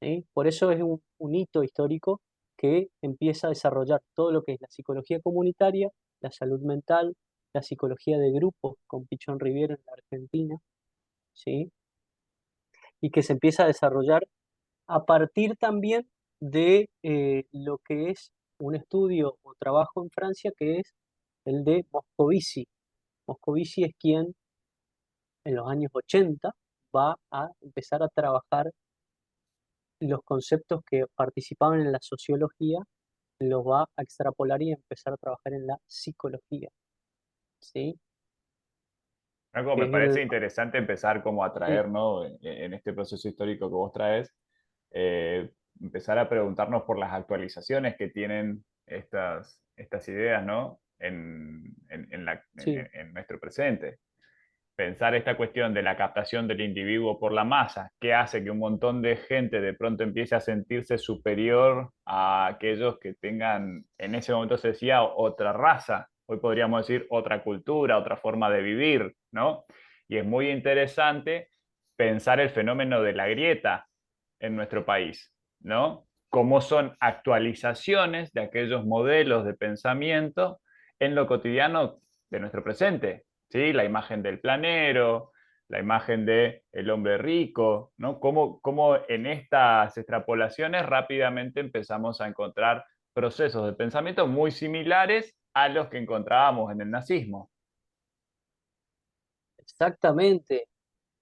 ¿sí? Por eso es un hito histórico que empieza a desarrollar todo lo que es la psicología comunitaria, la salud mental, la psicología de grupo con Pichón Riviera en la Argentina, ¿sí? Y que se empieza a desarrollar a partir también de lo que es un estudio o trabajo en Francia que es el de Moscovici. Moscovici es quien en los años 80 va a empezar a trabajar los conceptos que participaban en la sociología, los va a extrapolar y a empezar a trabajar en la psicología, ¿sí? Algo Que me es parece interesante empezar como a sí, traer, ¿no? En este proceso histórico que vos traes, empezar a preguntarnos por las actualizaciones que tienen estas ideas, ¿no? sí, En nuestro presente. Pensar esta cuestión de la captación del individuo por la masa, que hace que un montón de gente de pronto empiece a sentirse superior a aquellos que tengan, en ese momento se decía, otra raza, hoy podríamos decir otra cultura, otra forma de vivir, ¿no? Y es muy interesante pensar el fenómeno de la grieta en nuestro país, ¿no? Cómo son actualizaciones de aquellos modelos de pensamiento en lo cotidiano de nuestro presente. ¿Sí? La imagen del planero, la imagen del hombre rico, ¿no? Cómo en estas extrapolaciones rápidamente empezamos a encontrar procesos de pensamiento muy similares a los que encontrábamos en el nazismo. exactamente.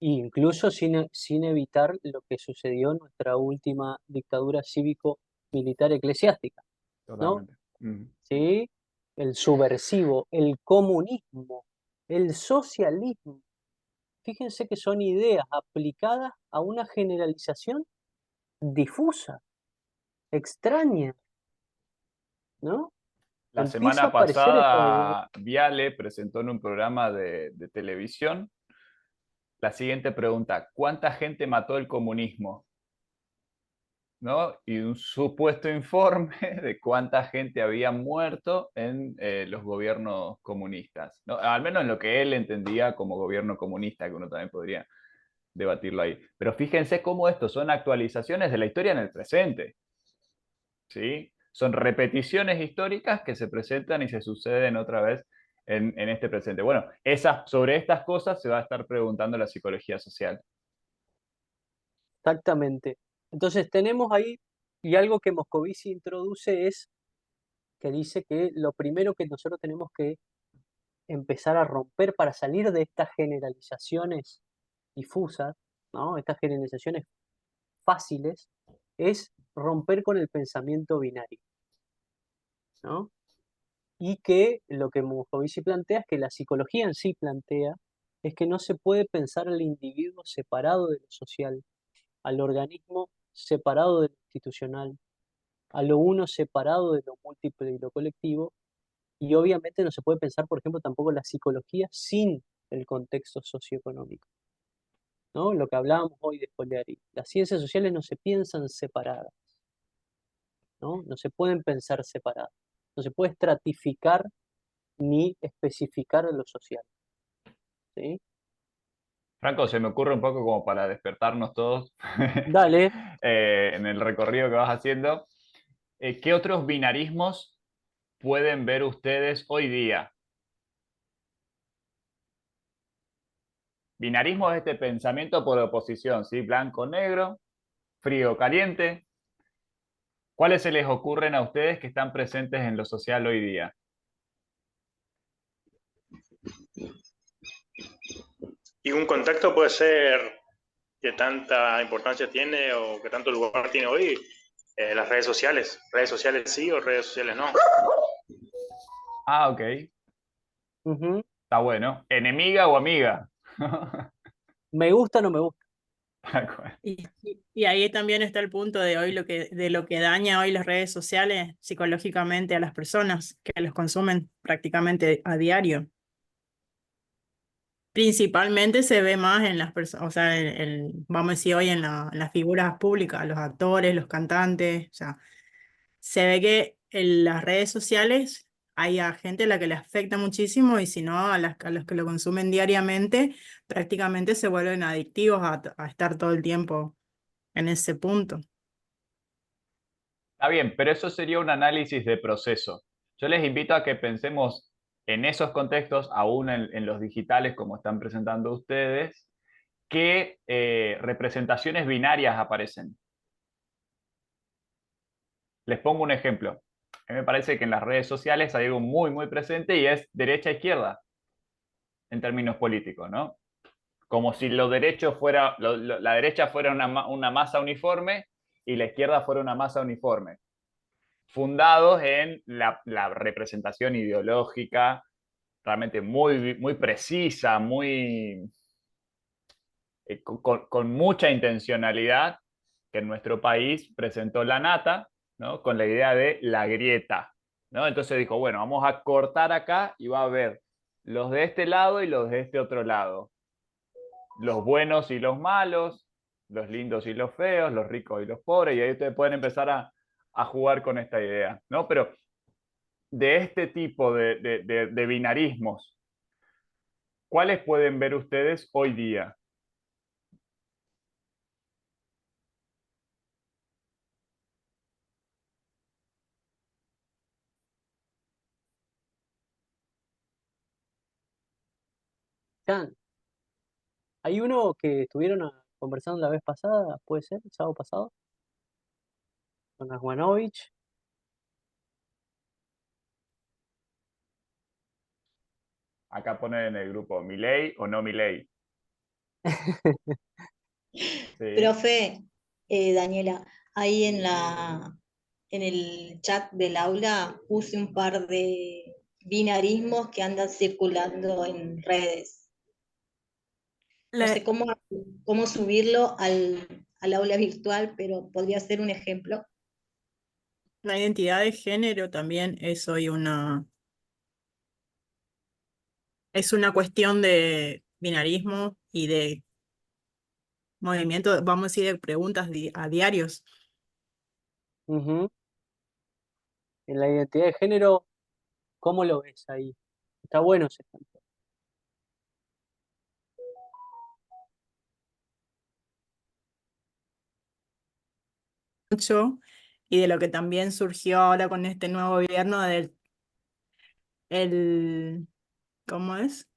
Incluso sin evitar lo que sucedió en nuestra última dictadura cívico-militar eclesiástica, ¿no? Totalmente. Mm. ¿Sí? El subversivo, el comunismo, el socialismo. Fíjense que son ideas aplicadas a una generalización difusa, extraña, ¿no? La Empieza a semana aparecer esto. pasada, Viale presentó en un programa de televisión la siguiente pregunta: ¿cuánta gente mató el comunismo? ¿No? Y un supuesto informe de cuánta gente había muerto en los gobiernos comunistas, ¿no? Al menos en lo que él entendía como gobierno comunista, que uno también podría debatirlo ahí. Pero fíjense cómo esto son actualizaciones de la historia en el presente, ¿sí? Son repeticiones históricas que se presentan y se suceden otra vez en este presente. Bueno, sobre estas cosas se va a estar preguntando la psicología social. Exactamente. Entonces tenemos ahí, y algo que Moscovici introduce es que dice que lo primero que nosotros tenemos que empezar a romper para salir de estas generalizaciones difusas, ¿no? Estas generalizaciones fáciles, es romper con el pensamiento binario, ¿no? Y que lo que Moscovici plantea es que la psicología en sí plantea es que no se puede pensar al individuo separado de lo social, al organismo separado de lo institucional, a lo uno separado de lo múltiple y lo colectivo, y obviamente no se puede pensar, por ejemplo, tampoco la psicología sin el contexto socioeconómico. ¿no? Lo que hablábamos hoy de Scolari. Las ciencias sociales no se piensan separadas, ¿no? No se pueden pensar separadas. No se puede estratificar ni especificar lo social, ¿sí? Franco, se me ocurre un poco como para despertarnos todos Dale. en el recorrido que vas haciendo. ¿Qué otros binarismos pueden ver ustedes hoy día? Binarismo es este pensamiento por oposición, ¿sí? Blanco-negro, frío-caliente. ¿Cuáles se les ocurren a ustedes que están presentes en lo social hoy día? Y un contacto puede ser que tanta importancia tiene o que tanto lugar tiene hoy las redes sociales. Redes sociales sí o redes sociales no. Ah, ok. Ujú. Está bueno. ¿Enemiga o amiga? Me gusta o no me gusta. Tal cual. Y ahí también está el punto de hoy de lo que daña hoy las redes sociales psicológicamente a las personas que los consumen prácticamente a diario. Principalmente se ve más en las personas, o sea, vamos a decir hoy en las figuras públicas, los actores, los cantantes, o sea, se ve que en las redes sociales hay a gente a la que le afecta muchísimo y si no, a los que lo consumen diariamente, prácticamente se vuelven adictivos a estar todo el tiempo en ese punto. Está bien, pero eso sería un análisis de proceso. Yo les invito a que pensemos en esos contextos, aún en los digitales como están presentando ustedes, qué representaciones binarias aparecen. Les pongo un ejemplo. A mí me parece que en las redes sociales hay algo muy, muy presente y es derecha-izquierda en términos políticos, ¿no? Como si lo derecho fuera, la derecha fuera una masa uniforme y la izquierda fuera una masa uniforme, fundados en la representación ideológica realmente muy, muy precisa, muy, con mucha intencionalidad que en nuestro país presentó la Nata, ¿no? Con la idea de la grieta, ¿no? Entonces dijo, bueno, vamos a cortar acá y va a haber los de este lado y los de este otro lado, los buenos y los malos, los lindos y los feos, los ricos y los pobres, y ahí ustedes pueden empezar a jugar con esta idea, ¿no? Pero de este tipo de binarismos, ¿cuáles pueden ver ustedes hoy día? Chan, hay uno que estuvieron conversando la vez pasada, puede ser, el sábado pasado, con Aswanovich. Acá ponen en el grupo, ¿Milei o no Milei? Sí. Profe, Daniela, ahí en el chat del aula puse un par de binarismos que andan circulando en redes. No La, sé cómo subirlo al aula virtual, pero podría ser un ejemplo. la identidad de género también es hoy es una cuestión de binarismo y de movimiento, vamos a decir, de preguntas a diarios. Ujú. En la identidad de género, ¿cómo lo ves ahí? Está bueno ese ejemplo. Mucho y de lo que también surgió ahora con este nuevo gobierno del el, ¿cómo es?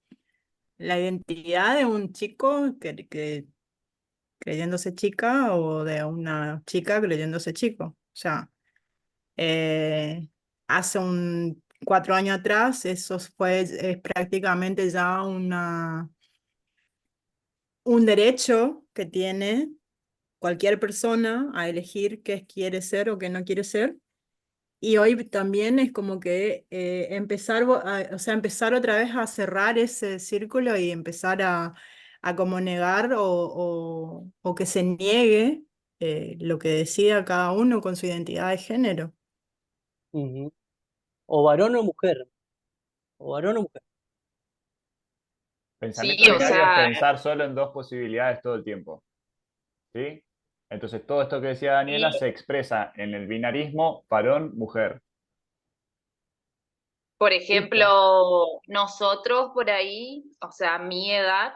La identidad de un chico que creyéndose chica o de una chica creyéndose chico. O sea, eh, hace 4 años atrás eso es prácticamente ya un derecho que tiene cualquier persona a elegir qué quiere ser o qué no quiere ser. Y hoy también es como que o sea, empezar otra vez a cerrar ese círculo y empezar a como negar o que se niegue lo que decida cada uno con su identidad de género. Ujú. O varón o mujer. O varón o mujer. Pensamiento Sí, o binario es sea, pensar solo en dos posibilidades todo el tiempo. ¿Sí? Entonces, todo esto que decía Daniela se expresa en el binarismo varón-mujer. por Listo. ejemplo, nosotros por ahí, o sea, mi edad,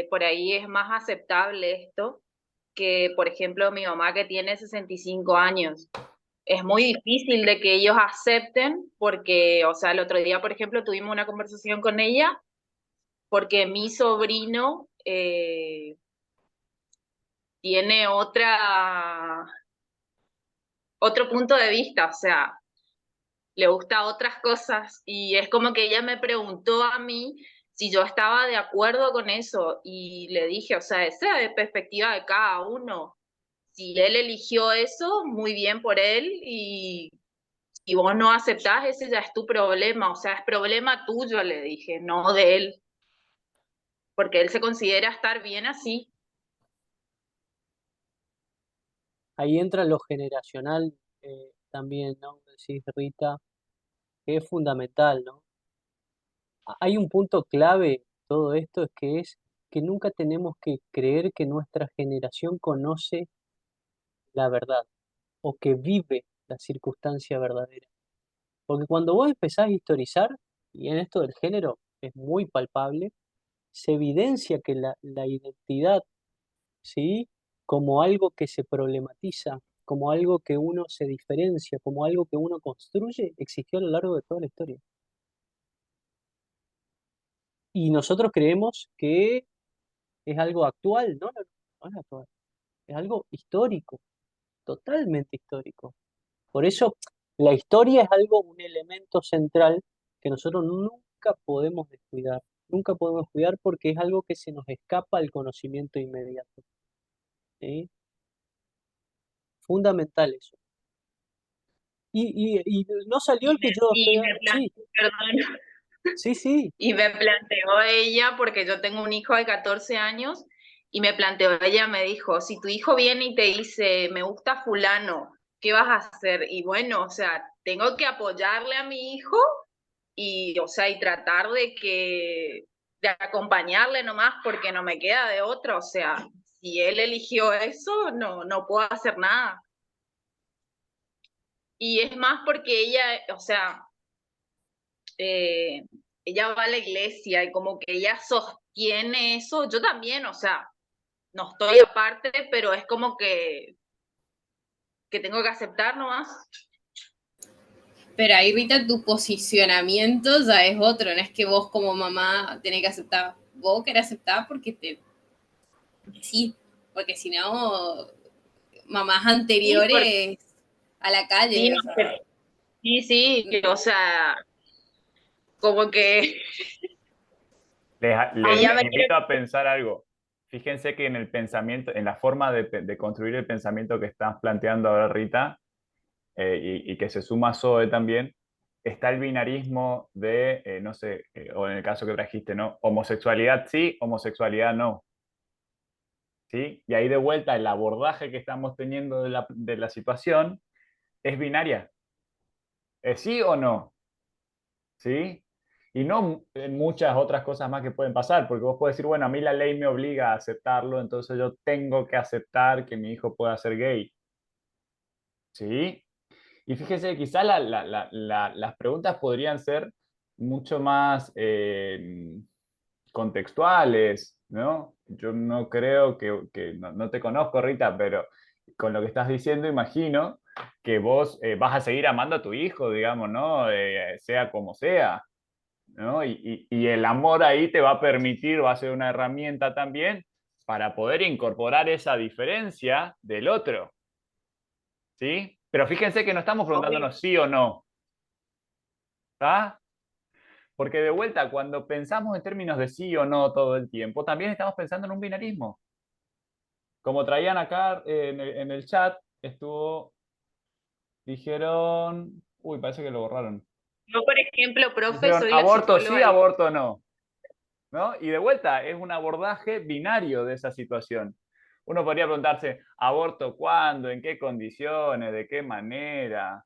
por ahí es más aceptable esto que, por ejemplo, mi mamá que tiene 65 años. Es muy difícil de que ellos acepten porque, o sea, el otro día, por ejemplo, tuvimos una conversación con ella porque mi sobrino tiene otro punto de vista, o sea, le gusta otras cosas y es como que ella me preguntó a mí si yo estaba de acuerdo con eso y le dije, o sea, esa es perspectiva de cada uno. Si él eligió eso, muy bien por él y vos no aceptás, ese ya es tu problema, o sea, es problema tuyo, le dije, no de él, porque él se considera estar bien así. Ahí entra lo generacional también, ¿no? Decís, Rita, que es fundamental, ¿no? Hay un punto clave en todo esto, es que nunca tenemos que creer que nuestra generación conoce la verdad o que vive la circunstancia verdadera. Porque cuando vos empezás a historizar, y en esto del género es muy palpable, se evidencia que la identidad, ¿sí? Como algo que se problematiza, como algo que uno se diferencia, como algo que uno construye, existió a lo largo de toda la historia. Y nosotros creemos que es algo actual, no, no, no es actual, es algo histórico, totalmente histórico. Por eso la historia es algo, un elemento central que nosotros nunca podemos descuidar, nunca podemos descuidar porque es algo que se nos escapa al conocimiento inmediato, ¿sí? Fundamental eso. Y no salió el que yo estoy... Sí, Perdón, sí, sí, y me planteó ella, porque yo tengo un hijo de 14 años, y me planteó ella, me dijo, si tu hijo viene y te dice, me gusta fulano, ¿qué vas a hacer? Y bueno, o sea, tengo que apoyarle a mi hijo y, o sea, y tratar de acompañarle nomás porque no me queda de otra, o sea, si él eligió eso, no puedo hacer nada. Y es más porque ella, o sea, eh, ella va a la iglesia y como que ella sostiene eso, yo también, o sea, no estoy aparte, pero es como que tengo que aceptar nomás. Pero ahí, Rita, tu posicionamiento ya es otro, no es que vos como mamá tenés que aceptar, vos querés aceptar porque sí, porque si no, mamás Sí, porque, anteriores a la sí, calle, no, o sea, sí, o sea, como que ella Les me quiere... invito a pensar algo. Fíjense que en el pensamiento, en la forma de construir el pensamiento que estás planteando ahora, Rita, y que se suma Zoe también, está el binarismo de, no sé, o en el caso que trajiste, ¿no? Homosexualidad sí, homosexualidad no. ¿Sí? Y ahí de vuelta el abordaje que estamos teniendo de la situación es binaria. ¿Es sí o no? ¿Sí? Y no muchas otras cosas más que pueden pasar, porque vos podés decir, bueno, a mí la ley me obliga a aceptarlo, entonces yo tengo que aceptar que mi hijo pueda ser gay. ¿Sí? Y fíjese, quizá las preguntas podrían ser mucho más contextuales, ¿no? Yo no creo que no te conozco, Rita, pero con lo que estás diciendo, imagino que vos vas a seguir amando a tu hijo, digamos, ¿no? Sea como sea, ¿no? Y el amor ahí te va a permitir, va a ser una herramienta también para poder incorporar esa diferencia del otro, ¿sí? Pero fíjense que no estamos preguntándonos sí o no, ¿está? Porque de vuelta, cuando pensamos en términos de sí o no todo el tiempo, también estamos pensando en un binarismo. Como traían acá en el chat, dijeron, uy, parece que lo borraron. Yo, por ejemplo, profe, Dijeron soy la aborto sí, psicóloga. aborto no, ¿no? Y de vuelta, es un abordaje binario de esa situación. Uno podría preguntarse, ¿aborto cuándo? ¿En qué condiciones? ¿De qué manera?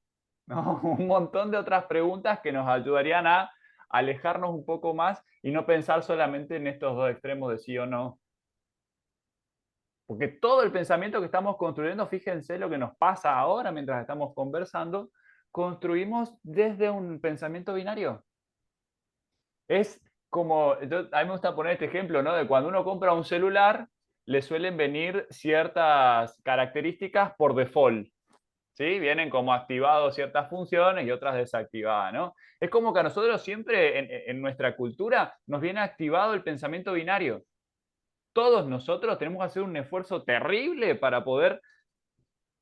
¿No? Un montón de otras preguntas que nos ayudarían a alejarnos un poco más y no pensar solamente en estos dos extremos de sí o no. Porque todo el pensamiento que estamos construyendo, fíjense lo que nos pasa ahora mientras estamos conversando, construimos desde un pensamiento binario. Es como, a mí me gusta poner este ejemplo, ¿no? De cuando uno compra un celular, le suelen venir ciertas características por default. ¿Sí? Vienen como activados ciertas funciones y otras desactivadas, ¿no? Es como que a nosotros siempre en nuestra cultura nos viene activado el pensamiento binario. Todos nosotros tenemos que hacer un esfuerzo terrible para poder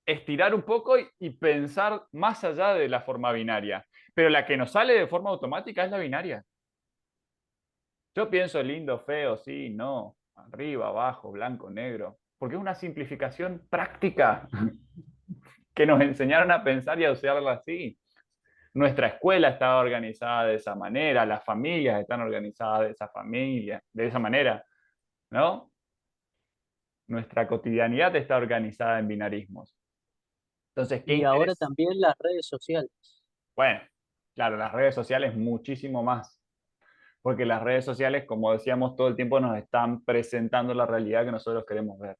estirar un poco y pensar más allá de la forma binaria. Pero la que nos sale de forma automática es la binaria. Yo pienso lindo, feo, sí, no, arriba, abajo, blanco, negro, porque es una simplificación práctica que nos enseñaron a pensar y a usarla así. Nuestra escuela está organizada de esa manera, las familias están organizadas de esa manera, ¿no? Nuestra cotidianidad está organizada en binarismos. Entonces, qué Y ahora interés. también las redes sociales. Bueno, claro, las redes sociales muchísimo más, porque las redes sociales, como decíamos, todo el tiempo nos están presentando la realidad que nosotros queremos ver,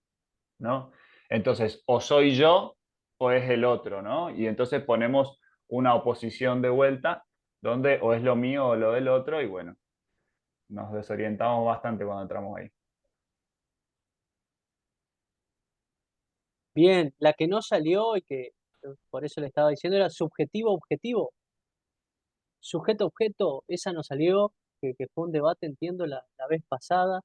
¿no? Entonces, o soy yo o es el otro, ¿no? Y entonces ponemos una oposición de vuelta, donde o es lo mío o lo del otro, y bueno, nos desorientamos bastante cuando entramos ahí. Bien, la que no salió y que por eso le estaba diciendo era subjetivo-objetivo. Sujeto-objeto, esa no salió, que fue un debate, entiendo, la vez pasada,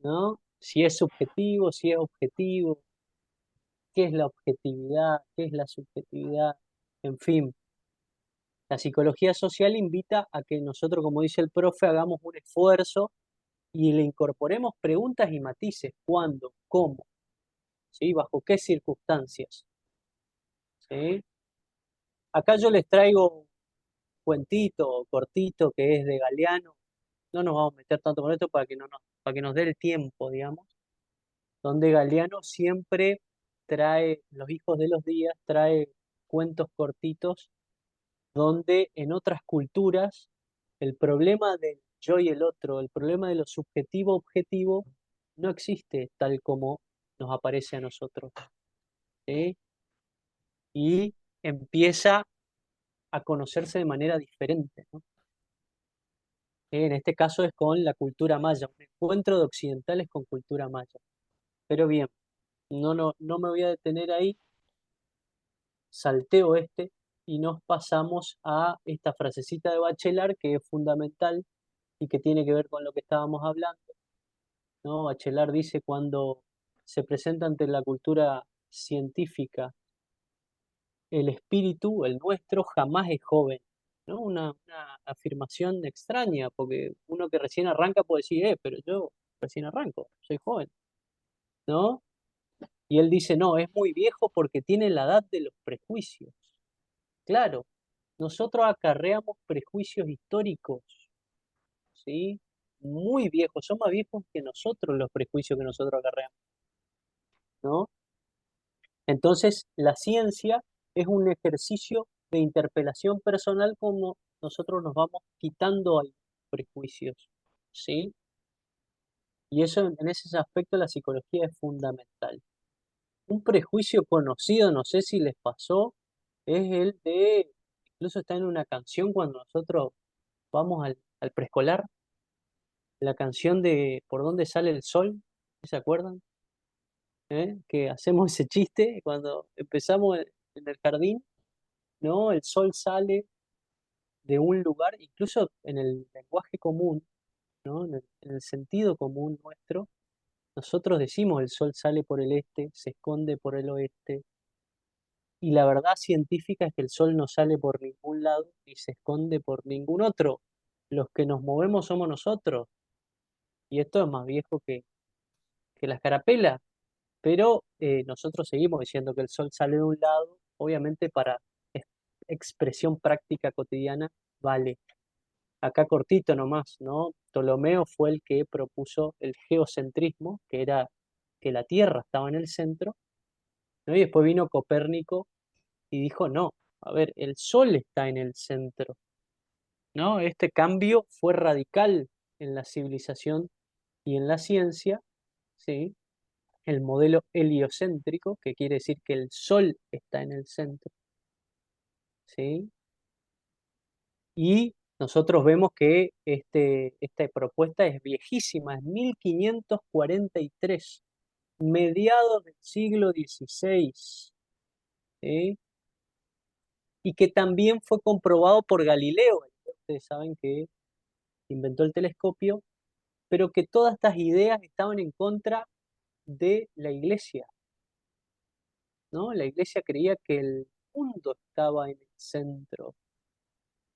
¿no? Si es subjetivo, si es objetivo, qué es la objetividad, qué es la subjetividad, en fin. La psicología social invita a que nosotros, como dice el profe, hagamos un esfuerzo y le incorporemos preguntas y matices. ¿Cuándo? ¿Cómo? ¿Sí? ¿Bajo qué circunstancias? ¿Sí? Acá yo les traigo un cuentito cortito que es de Galeano. No nos vamos a meter tanto con esto para que nos dé el tiempo, digamos. Donde Galeano siempre trae, Los hijos de los días, trae cuentos cortitos donde en otras culturas el problema del yo y el otro, el problema de lo subjetivo-objetivo, no existe tal como nos aparece a nosotros. ¿Sí? Y empieza a conocerse de manera diferente, ¿no? En este caso es con la cultura maya, un encuentro de occidentales con cultura maya. Pero bien, no me voy a detener ahí, salteo y nos pasamos a esta frasecita de Bachelard que es fundamental y que tiene que ver con lo que estábamos hablando, ¿no? Bachelard dice cuando se presenta ante la cultura científica, el espíritu, el nuestro, jamás es joven, ¿no? Una afirmación extraña, porque uno que recién arranca puede decir, pero yo recién arranco, soy joven, ¿no? Y él dice, no, es muy viejo porque tiene la edad de los prejuicios. Claro, nosotros acarreamos prejuicios históricos, ¿sí? Muy viejos, son más viejos que nosotros los prejuicios que nosotros acarreamos, ¿no? Entonces, la ciencia es un ejercicio de interpelación personal como nosotros nos vamos quitando a los prejuicios, ¿sí? Y eso, en ese aspecto, la psicología es fundamental. Un prejuicio conocido, no sé si les pasó, es el de, incluso está en una canción cuando nosotros vamos al preescolar, la canción de ¿Por dónde sale el sol? ¿Se acuerdan? Que hacemos ese chiste cuando empezamos en el jardín, ¿no? El sol sale de un lugar, incluso en el lenguaje común, ¿no? En el sentido común nuestro, nosotros decimos el sol sale por el este, se esconde por el oeste, y la verdad científica es que el sol no sale por ningún lado ni se esconde por ningún otro. Los que nos movemos somos nosotros, y esto es más viejo que la escarapela, pero nosotros seguimos diciendo que el sol sale de un lado, obviamente para expresión práctica cotidiana vale. Acá cortito nomás, ¿no? Ptolomeo fue el que propuso el geocentrismo, que era que la Tierra estaba en el centro, ¿no? Y después vino Copérnico y dijo, no, a ver, el Sol está en el centro. ¿no? Este cambio fue radical en la civilización y en la ciencia, ¿sí? El modelo heliocéntrico, que quiere decir que el Sol está en el centro, ¿sí? Y nosotros vemos que esta propuesta es viejísima, es 1543, mediados del siglo XVI, ¿sí? Y que también fue comprobado por Galileo. Ustedes saben que inventó el telescopio, pero que todas estas ideas estaban en contra de la Iglesia, ¿no? La Iglesia creía que el mundo estaba en el centro,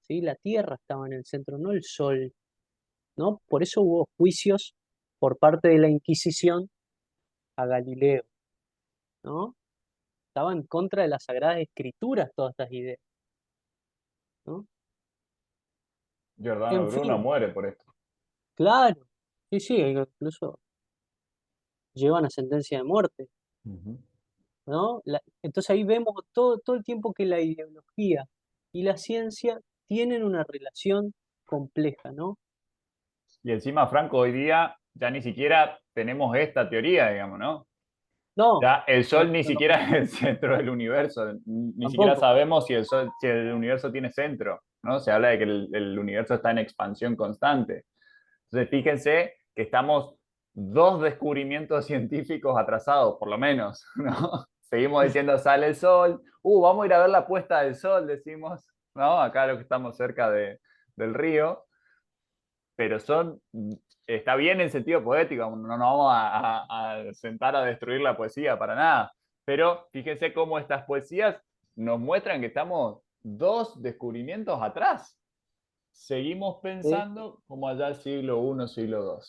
¿sí? La Tierra estaba en el centro, no el Sol, ¿no? Por eso hubo juicios por parte de la Inquisición a Galileo, ¿no? Estaba en contra de las Sagradas Escrituras todas estas ideas, ¿no? Giordano En Bruno fin, muere por esto. claro, sí, sí, incluso llevan a sentencia de muerte, Ujú. ¿no? Entonces ahí vemos todo el tiempo que la ideología y la ciencia tienen una relación compleja, ¿no? Y encima, Franco, hoy día ya ni siquiera tenemos esta teoría, digamos, ¿no? No, Ya el no, Sol ni no, siquiera es el centro del universo, ni siquiera tampoco. sabemos si el Sol, si el universo tiene centro, ¿no? Se habla de que el universo está en expansión constante. Entonces, fíjense que estamos dos descubrimientos científicos atrasados, por lo menos, ¿no? Seguimos diciendo sale el sol, vamos a ir a ver la puesta del sol, decimos, ¿no? Acá lo que estamos cerca del río, pero está bien en sentido poético, no nos vamos a sentar a destruir la poesía para nada, pero fíjense cómo estas poesías nos muestran que estamos dos descubrimientos atrás. Seguimos ¿Sí? pensando como allá el siglo I, siglo II.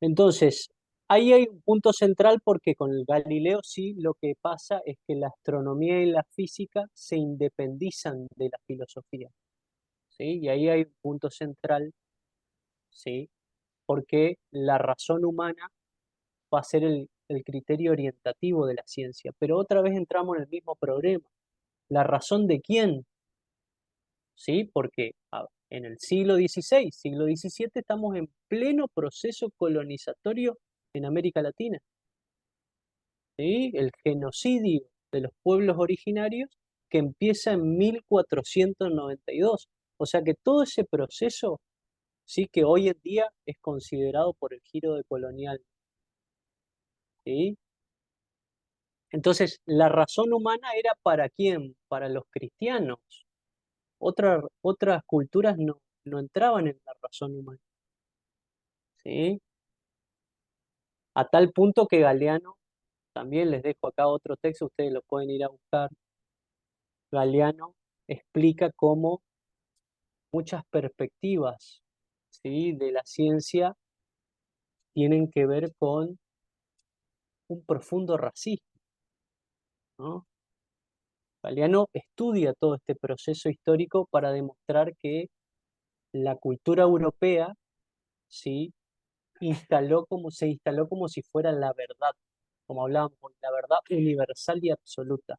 Entonces, ahí hay un punto central porque con el Galileo sí lo que pasa es que la astronomía y la física se independizan de la filosofía, ¿sí? Y ahí hay un punto central, ¿sí? Porque la razón humana va a ser el criterio orientativo de la ciencia. Pero otra vez entramos en el mismo problema. ¿La razón de quién? ¿Sí? Porque en el siglo XVI, siglo XVII, estamos en pleno proceso colonizatorio en América Latina, ¿sí? El genocidio de los pueblos originarios que empieza en 1492. O sea que todo ese proceso, sí, que hoy en día es considerado por el giro de colonial, ¿sí? Entonces, la razón humana era ¿para quién? Para los cristianos. Otras culturas no entraban en la razón humana, ¿sí? A tal punto que Galeano, también les dejo acá otro texto, ustedes lo pueden ir a buscar. Galeano explica cómo muchas perspectivas, ¿sí?, de la ciencia tienen que ver con un profundo racismo, ¿no? Galeano estudia todo este proceso histórico para demostrar que la cultura europea, ¿sí?, se instaló como si fuera la verdad, como hablábamos, la verdad universal y absoluta,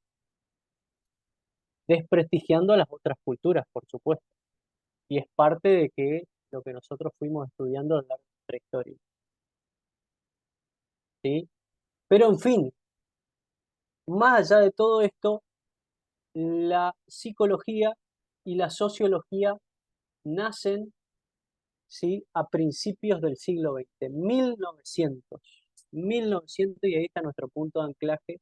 desprestigiando a las otras culturas, por supuesto. Y es parte de que lo que nosotros fuimos estudiando a lo largo de nuestra historia, ¿sí? Pero en fin, más allá de todo esto, la psicología y la sociología nacen, ¿sí?, a principios del siglo XX, 1900, y ahí está nuestro punto de anclaje,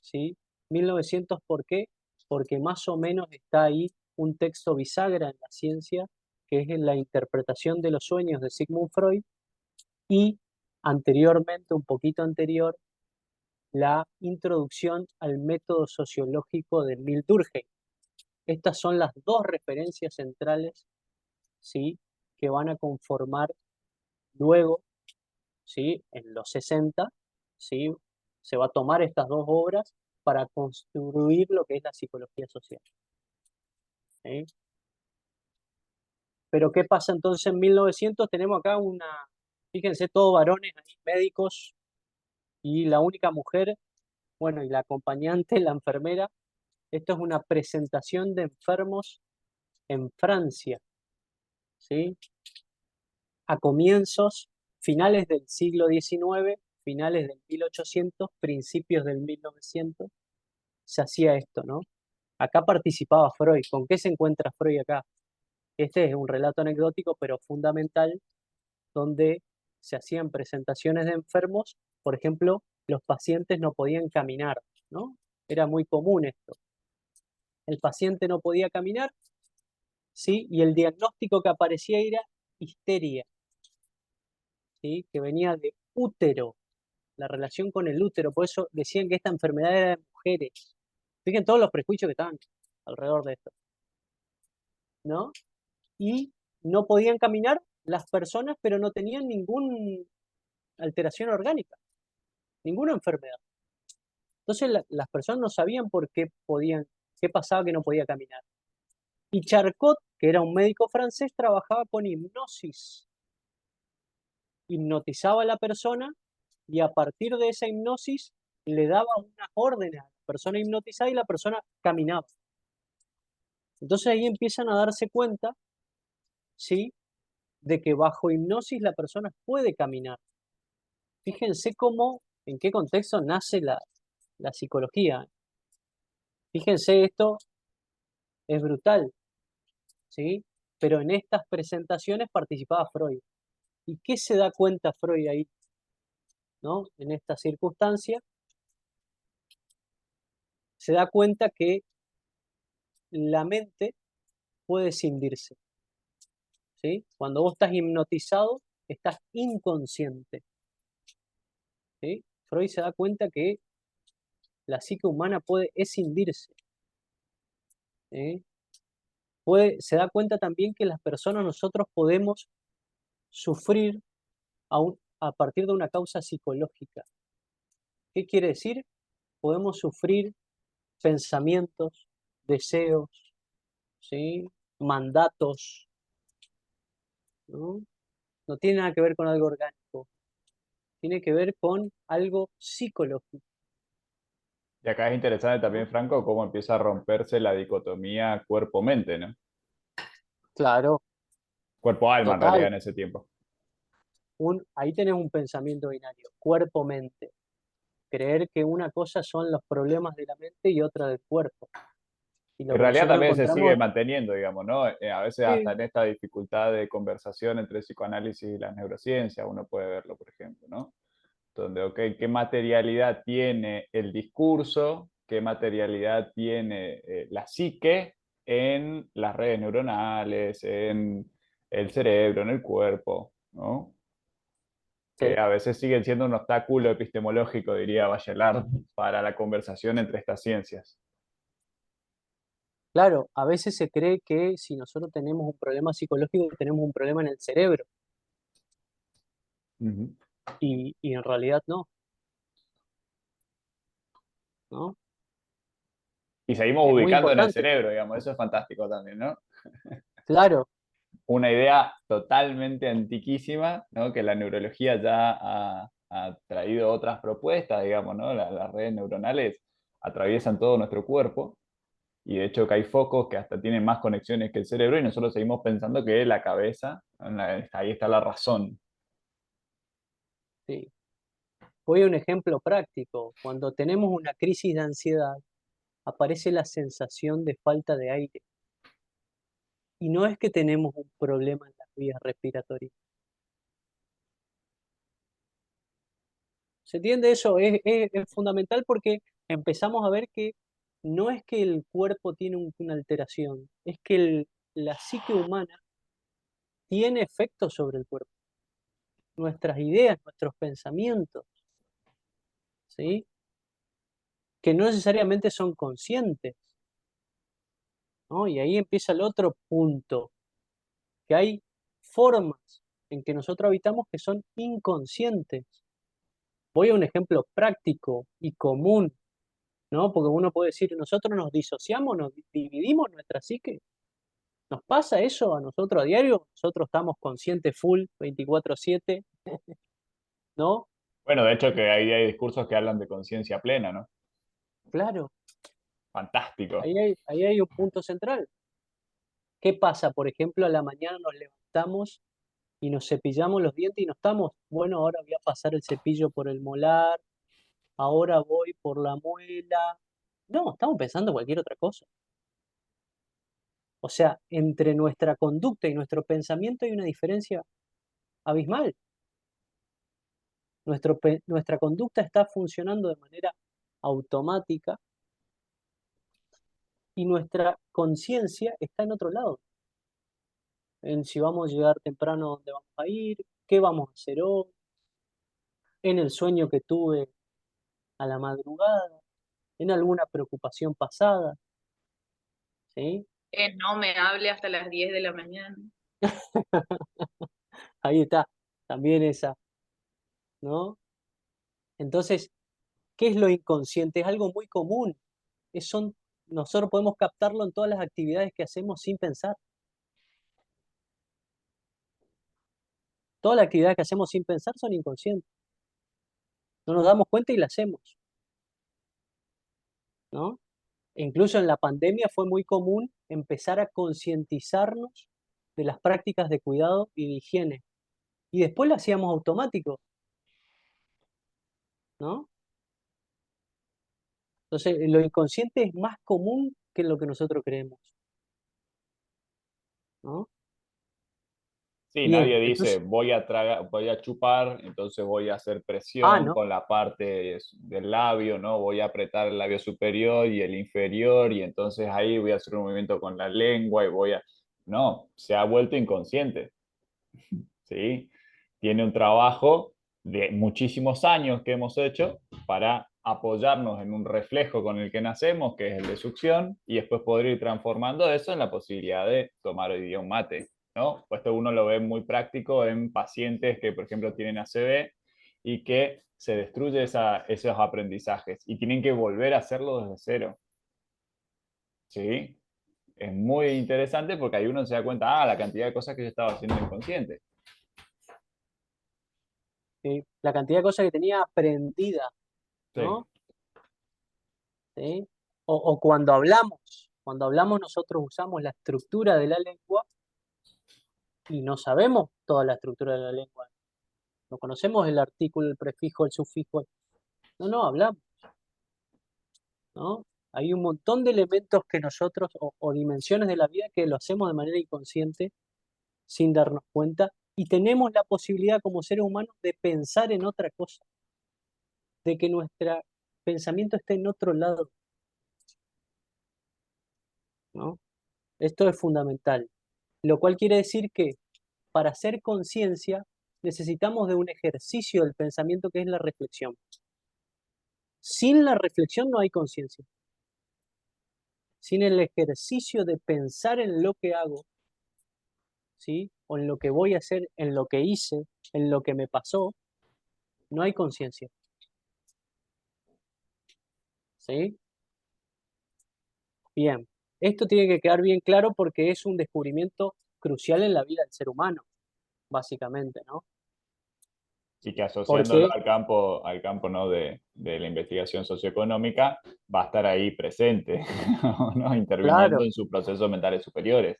¿sí? 1900, ¿por qué? Porque más o menos está ahí un texto bisagra en la ciencia, que es en la interpretación de los sueños de Sigmund Freud, y anteriormente, un poquito anterior, la introducción al método sociológico de Emil Durkheim. Estas son las dos referencias centrales, ¿sí?, que van a conformar luego, ¿sí?, en los 60, ¿sí?, se va a tomar estas dos obras para construir lo que es la psicología social, ¿sí? Pero ¿qué pasa entonces en 1900? Tenemos acá fíjense, todos varones ahí, médicos, y la única mujer, bueno, y la acompañante, la enfermera. Esto es una presentación de enfermos en Francia, ¿sí? A comienzos, finales del siglo XIX, finales del 1800, principios del 1900, se hacía esto, ¿no? Acá participaba Freud. ¿Con qué se encuentra Freud acá? Este es un relato anecdótico, pero fundamental, donde se hacían presentaciones de enfermos. Por ejemplo, los pacientes no podían caminar, ¿no? Era muy común esto. El paciente no podía caminar, ¿sí? Y el diagnóstico que aparecía era histeria, ¿sí? Que venía de útero, la relación con el útero. Por eso decían que esta enfermedad era de mujeres. Fíjense todos los prejuicios que estaban alrededor de esto, ¿no? Y no podían caminar las personas, pero no tenían ninguna alteración orgánica, ninguna enfermedad. Entonces las personas no sabían por qué podían, qué pasaba que no podía caminar. Y Charcot, que era un médico francés, trabajaba con hipnosis. Hipnotizaba a la persona y a partir de esa hipnosis le daba unas órdenes a la persona hipnotizada y la persona caminaba. Entonces ahí empiezan a darse cuenta, ¿sí?, de que bajo hipnosis la persona puede caminar. Fíjense cómo, en qué contexto nace la psicología. Fíjense, esto es brutal, ¿sí? Pero en estas presentaciones participaba Freud. ¿Y qué se da cuenta Freud ahí, ¿no? En esta circunstancia, se da cuenta que la mente puede escindirse, ¿sí? Cuando vos estás hipnotizado, estás inconsciente, ¿sí? Freud se da cuenta que la psique humana puede escindirse, ¿sí? Se da cuenta también que las personas, nosotros podemos sufrir a partir de una causa psicológica. ¿Qué quiere decir? Podemos sufrir pensamientos, deseos, ¿sí?, mandatos, ¿no? No tiene nada que ver con algo orgánico, tiene que ver con algo psicológico. Y acá es interesante también, ¿No? Franco, cómo empieza a romperse la dicotomía cuerpo-mente, ¿no? Claro, Cuerpo-alma, en realidad, total. en ese tiempo. Ahí tenés un pensamiento binario, cuerpo-mente. Creer que una cosa son los problemas de la mente y otra del cuerpo. Y lo En que realidad nosotros también se sigue encontramos, manteniendo, digamos, ¿no? A veces hasta sí, en esta dificultad de conversación entre el psicoanálisis y la neurociencia, uno puede verlo, por ejemplo, ¿no? Donde, ok, ¿qué materialidad tiene el discurso? ¿Qué materialidad tiene la psique en las redes neuronales, en el cerebro, en el cuerpo, ¿no? Que sí. a veces siguen siendo un obstáculo epistemológico, diría Bachelard, para la conversación entre estas ciencias. Claro, a veces se cree que si nosotros tenemos un problema psicológico, tenemos un problema en el cerebro, Ujú. y en realidad no, ¿no? Y seguimos Es muy ubicando en el importante. cerebro, digamos, eso es fantástico también, ¿no? Claro, Una idea totalmente antiquísima, ¿no? Que la neurología ya ha traído otras propuestas, digamos, ¿no? Las redes neuronales atraviesan todo nuestro cuerpo y de hecho que hay focos que hasta tienen más conexiones que el cerebro y nosotros seguimos pensando que la cabeza, ahí está la razón. sí. Voy a un ejemplo práctico. Cuando tenemos una crisis de ansiedad, aparece la sensación de falta de aire. Y no es que tenemos un problema en las vías respiratorias. ¿Se entiende eso? Es fundamental porque empezamos a ver que no es que el cuerpo tiene una alteración, es que la psique humana tiene efectos sobre el cuerpo. Nuestras ideas, nuestros pensamientos, ¿sí?, que no necesariamente son conscientes, ¿no? Y ahí empieza el otro punto, que hay formas en que nosotros habitamos que son inconscientes. Voy a un ejemplo práctico y común, ¿no? Porque uno puede decir, nosotros nos disociamos, nos dividimos nuestra psique. ¿Nos pasa eso a nosotros a diario? Nosotros estamos conscientes full 24/7, ¿no? Bueno, de hecho que ahí hay discursos que hablan de conciencia plena, ¿no? Claro, Fantástico. ahí hay un punto central. ¿Qué pasa? Por ejemplo, a la mañana nos levantamos y nos cepillamos los dientes y no estamos, bueno, ahora voy a pasar el cepillo por el molar, ahora voy por la muela. No, estamos pensando cualquier otra cosa. O sea, entre nuestra conducta y nuestro pensamiento hay una diferencia abismal. Nuestra conducta está funcionando de manera automática y nuestra conciencia está en otro lado. En si vamos a llegar temprano a dónde vamos a ir, qué vamos a hacer hoy, en el sueño que tuve a la madrugada, en alguna preocupación pasada, ¿sí? No me hable hasta las 10 de la mañana. Ahí está, también esa, ¿no? Entonces, ¿qué es lo inconsciente? Es algo muy común. Nosotros podemos captarlo en todas las actividades que hacemos sin pensar. Todas las actividades que hacemos sin pensar son inconscientes. No nos damos cuenta y las hacemos, ¿no? E incluso en la pandemia fue muy común empezar a concientizarnos de las prácticas de cuidado y de higiene. Y después lo hacíamos automático, ¿no? Entonces, lo inconsciente es más común que lo que nosotros creemos, ¿no? Sí, Bien, nadie dice entonces, voy a tragar, voy a chupar, entonces voy a hacer presión no, con la parte del labio, ¿no? Voy a apretar el labio superior y el inferior y entonces ahí voy a hacer un movimiento con la lengua y voy a... No, se ha vuelto inconsciente, ¿sí? Tiene un trabajo de muchísimos años que hemos hecho para apoyarnos en un reflejo con el que nacemos, que es el de succión, y después poder ir transformando eso en la posibilidad de tomar hoy día un mate, ¿no? Pues esto uno lo ve muy práctico en pacientes que, por ejemplo, tienen ACV y que se destruye esos aprendizajes y tienen que volver a hacerlo desde cero, ¿sí? Es muy interesante porque ahí uno se da cuenta, la cantidad de cosas que yo estaba haciendo inconsciente. la cantidad de cosas que tenía aprendida, Sí. ¿no? ¿Sí? O cuando hablamos nosotros usamos la estructura de la lengua y no sabemos toda la estructura de la lengua. No conocemos el artículo, el prefijo, el sufijo. No, hablamos, ¿no? Hay un montón de elementos que nosotros, o dimensiones de la vida que lo hacemos de manera inconsciente, sin darnos cuenta, y tenemos la posibilidad como seres humanos de pensar en otra cosa, de que nuestro pensamiento esté en otro lado, ¿no? Esto es fundamental, lo cual quiere decir que para hacer conciencia necesitamos de un ejercicio del pensamiento que es la reflexión. Sin la reflexión no hay conciencia. Sin el ejercicio de pensar en lo que hago, ¿sí? O en lo que voy a hacer, en lo que hice, en lo que me pasó, no hay conciencia. ¿Sí? Bien, esto tiene que quedar bien claro porque es un descubrimiento crucial en la vida del ser humano, básicamente, ¿no? Y que asociándolo Porque, al campo ¿no? de la investigación socioeconómica, va a estar ahí presente, ¿no? Interviniendo claro, en sus procesos mentales superiores.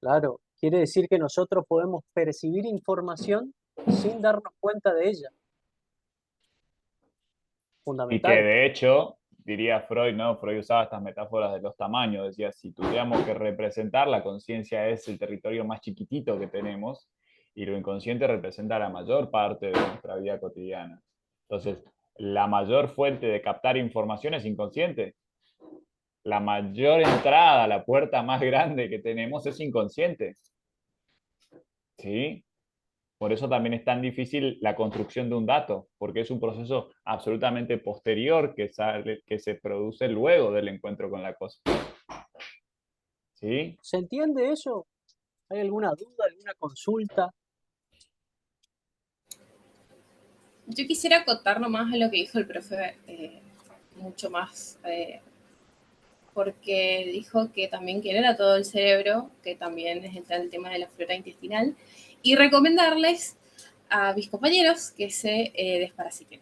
claro, quiere decir que nosotros podemos percibir información sin darnos cuenta de ella. Y que Fundamental. de hecho, diría Freud, ¿no? Freud usaba estas metáforas de los tamaños, decía, si tuviéramos que representar, la conciencia es el territorio más chiquitito que tenemos y lo inconsciente representa la mayor parte de nuestra vida cotidiana. Entonces, la mayor fuente de captar información es inconsciente. La mayor entrada, la puerta más grande que tenemos es inconsciente. ¿Sí? Por eso también es tan difícil la construcción de un dato, porque es un proceso absolutamente posterior que se produce luego del encuentro con la cosa. ¿Sí? ¿Se entiende eso? ¿Hay alguna duda, alguna consulta? Yo quisiera acotar nomás a lo que dijo el profe, mucho más, porque dijo que también que no era todo el cerebro, que también entra el tema de la flora intestinal, y recomendarles a mis compañeros que se desparasiten,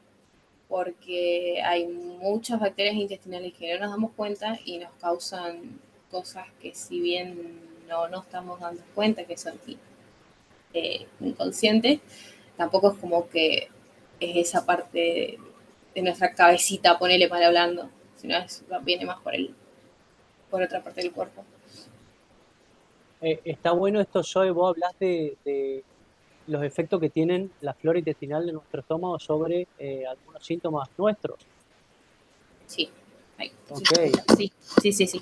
porque hay muchas bacterias intestinales que no nos damos cuenta y nos causan cosas que si bien no nos estamos dando cuenta que son inconscientes, tampoco es como que es esa parte de nuestra cabecita, ponele mal hablando, sino viene más por otra parte del cuerpo. Está bueno esto, Zoe, vos hablás de los efectos que tienen la flora intestinal de nuestro estómago sobre algunos síntomas nuestros. Sí. Ay, Ok, sí.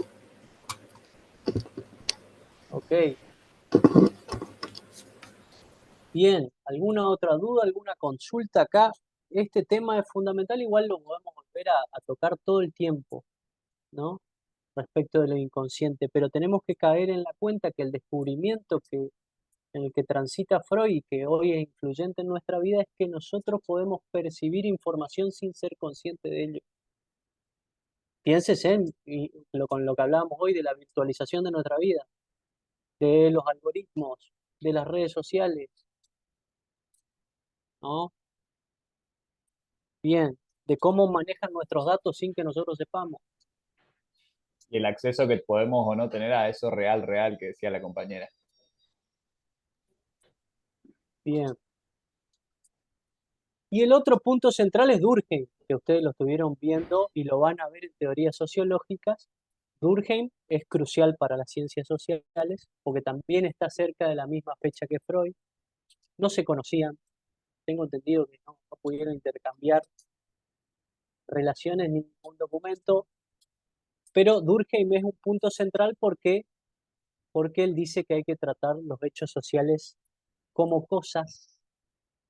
ok. Bien, ¿alguna otra duda, alguna consulta acá? Este tema es fundamental, igual lo podemos volver a tocar todo el tiempo, ¿no? Respecto de lo inconsciente, pero tenemos que caer en la cuenta que el descubrimiento en el que transita Freud y que hoy es influyente en nuestra vida es que nosotros podemos percibir información sin ser conscientes de ello. Pienses con lo que hablábamos hoy de la virtualización de nuestra vida, de los algoritmos, de las redes sociales, ¿no? Bien, de cómo manejan nuestros datos sin que nosotros sepamos. Y el acceso que podemos o no tener a eso real que decía la compañera. Bien. Y el otro punto central es Durkheim, que ustedes lo estuvieron viendo y lo van a ver en teorías sociológicas. Durkheim es crucial para las ciencias sociales porque también está cerca de la misma fecha que Freud. No se conocían, tengo entendido que no pudieron intercambiar relaciones ni ningún documento, pero Durkheim es un punto central porque él dice que hay que tratar los hechos sociales como cosas,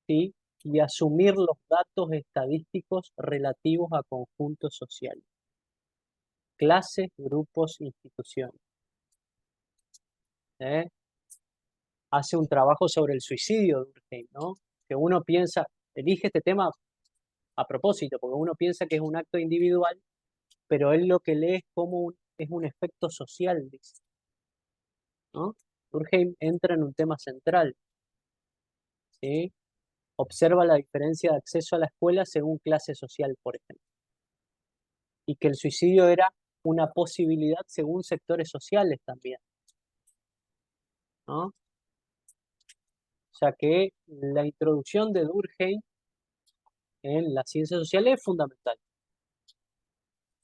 ¿sí? Y asumir los datos estadísticos relativos a conjuntos sociales, clases, grupos, instituciones. ¿Eh? Hace un trabajo sobre el suicidio, Durkheim, ¿no? Que uno piensa, elige este tema a propósito, porque uno piensa que es un acto individual, pero él lo que lee es como es un efecto social, dice, ¿no? Durkheim entra en un tema central, ¿sí? Observa la diferencia de acceso a la escuela según clase social, por ejemplo, y que el suicidio era una posibilidad según sectores sociales también, ¿no? O sea que la introducción de Durkheim en las ciencias sociales es fundamental,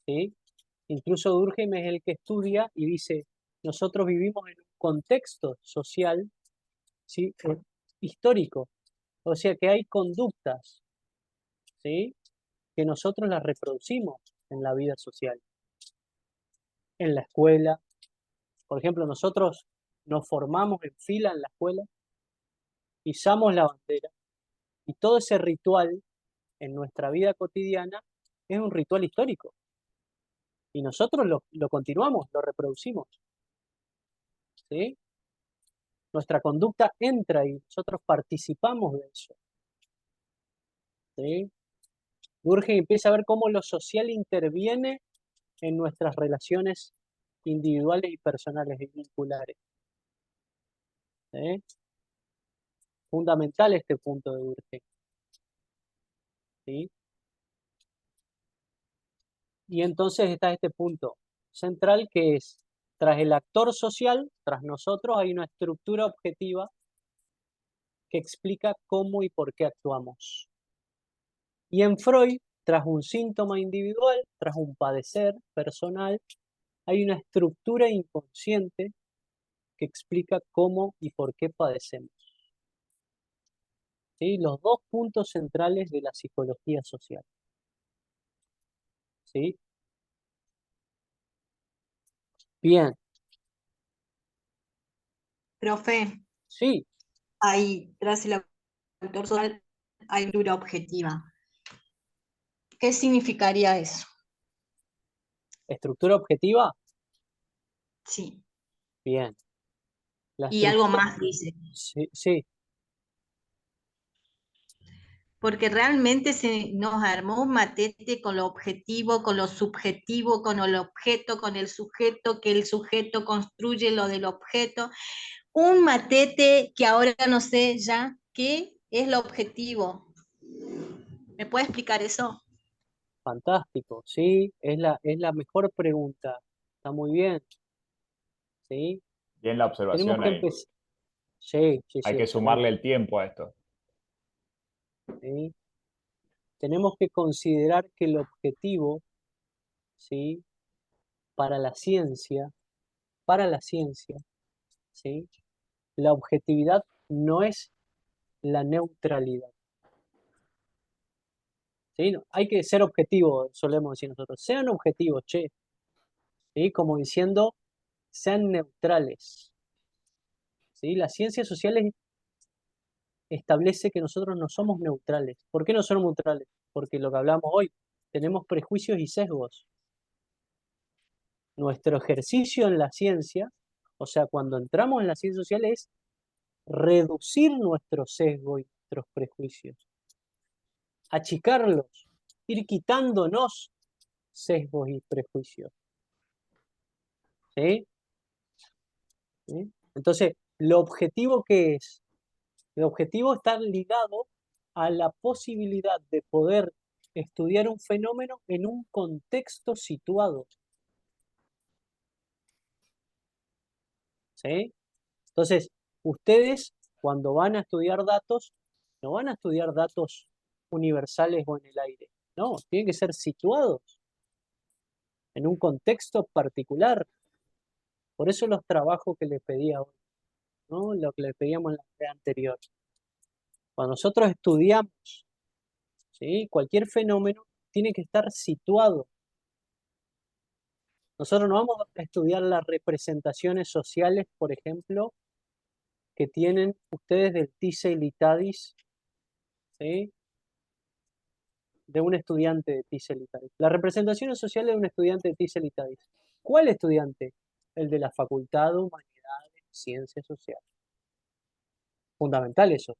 ¿sí? Incluso Durkheim es el que estudia y dice, nosotros vivimos en un contexto social, ¿sí? Histórico, o sea que hay conductas, ¿sí? Que nosotros las reproducimos en la vida social, en la escuela. Por ejemplo, nosotros nos formamos en fila en la escuela, izamos la bandera y todo ese ritual en nuestra vida cotidiana es un ritual histórico y nosotros lo continuamos, lo reproducimos, ¿sí? Nuestra conducta entra y nosotros participamos de eso, ¿sí? Durkheim empieza a ver cómo lo social interviene en nuestras relaciones individuales y personales y vinculares, ¿sí? Fundamental este punto de Durkheim, ¿sí? Y entonces está este punto central que es, tras el actor social, tras nosotros, hay una estructura objetiva que explica cómo y por qué actuamos. Y en Freud, tras un síntoma individual, tras un padecer personal, hay una estructura inconsciente que explica cómo y por qué padecemos. ¿Sí? Los dos puntos centrales de la psicología social. ¿Sí? Bien, Profe, sí, ahí tras el autor social hay dura objetiva. ¿Qué significaría eso? estructura objetiva, Sí. bien. La Y algo estructura, más dice, sí, sí, porque realmente se nos armó un matete con lo objetivo, con lo subjetivo, con el objeto, con el sujeto, que el sujeto construye lo del objeto. Un matete que ahora no sé ya qué es lo objetivo. ¿Me puede explicar eso? fantástico, sí, es la mejor pregunta, está muy bien. ¿sí? Bien la Tenemos observación que ahí. empezar. Sí, sí, Hay sí, que sumarle excelente. el tiempo a esto. ¿Sí? Tenemos que considerar que el objetivo, ¿sí? Para la ciencia, ¿sí? La objetividad no es la neutralidad. ¿Sí? No, hay que ser objetivo, solemos decir nosotros. Sean objetivos, che. ¿Sí? Como diciendo, sean neutrales. ¿Sí? Las ciencias sociales establece que nosotros no somos neutrales. ¿Por qué no somos neutrales? Porque lo que hablamos hoy, tenemos prejuicios y sesgos. Nuestro ejercicio en la ciencia, o sea, cuando entramos en las ciencias sociales, es reducir nuestro sesgo y nuestros prejuicios, achicarlos, ir quitándonos sesgos y prejuicios. ¿Sí? ¿Sí? Entonces, ¿lo objetivo qué es? El objetivo está ligado a la posibilidad de poder estudiar un fenómeno en un contexto situado. ¿Sí? Entonces, ustedes cuando van a estudiar datos, no van a estudiar datos universales o en el aire. No, tienen que ser situados en un contexto particular. Por eso los trabajos que les pedía hoy, ¿no? Lo que les pedíamos en la clase anterior. Cuando nosotros estudiamos, ¿sí? Cualquier fenómeno tiene que estar situado. Nosotros no vamos a estudiar las representaciones sociales, por ejemplo, que tienen ustedes del TICE y LITADIS, ¿sí? De un estudiante de TICE y LITADIS. Las representaciones sociales de un estudiante de TICE y LITADIS. ¿Cuál estudiante? El de la Facultad de Humanidades y Ciencias Sociales. Fundamental eso.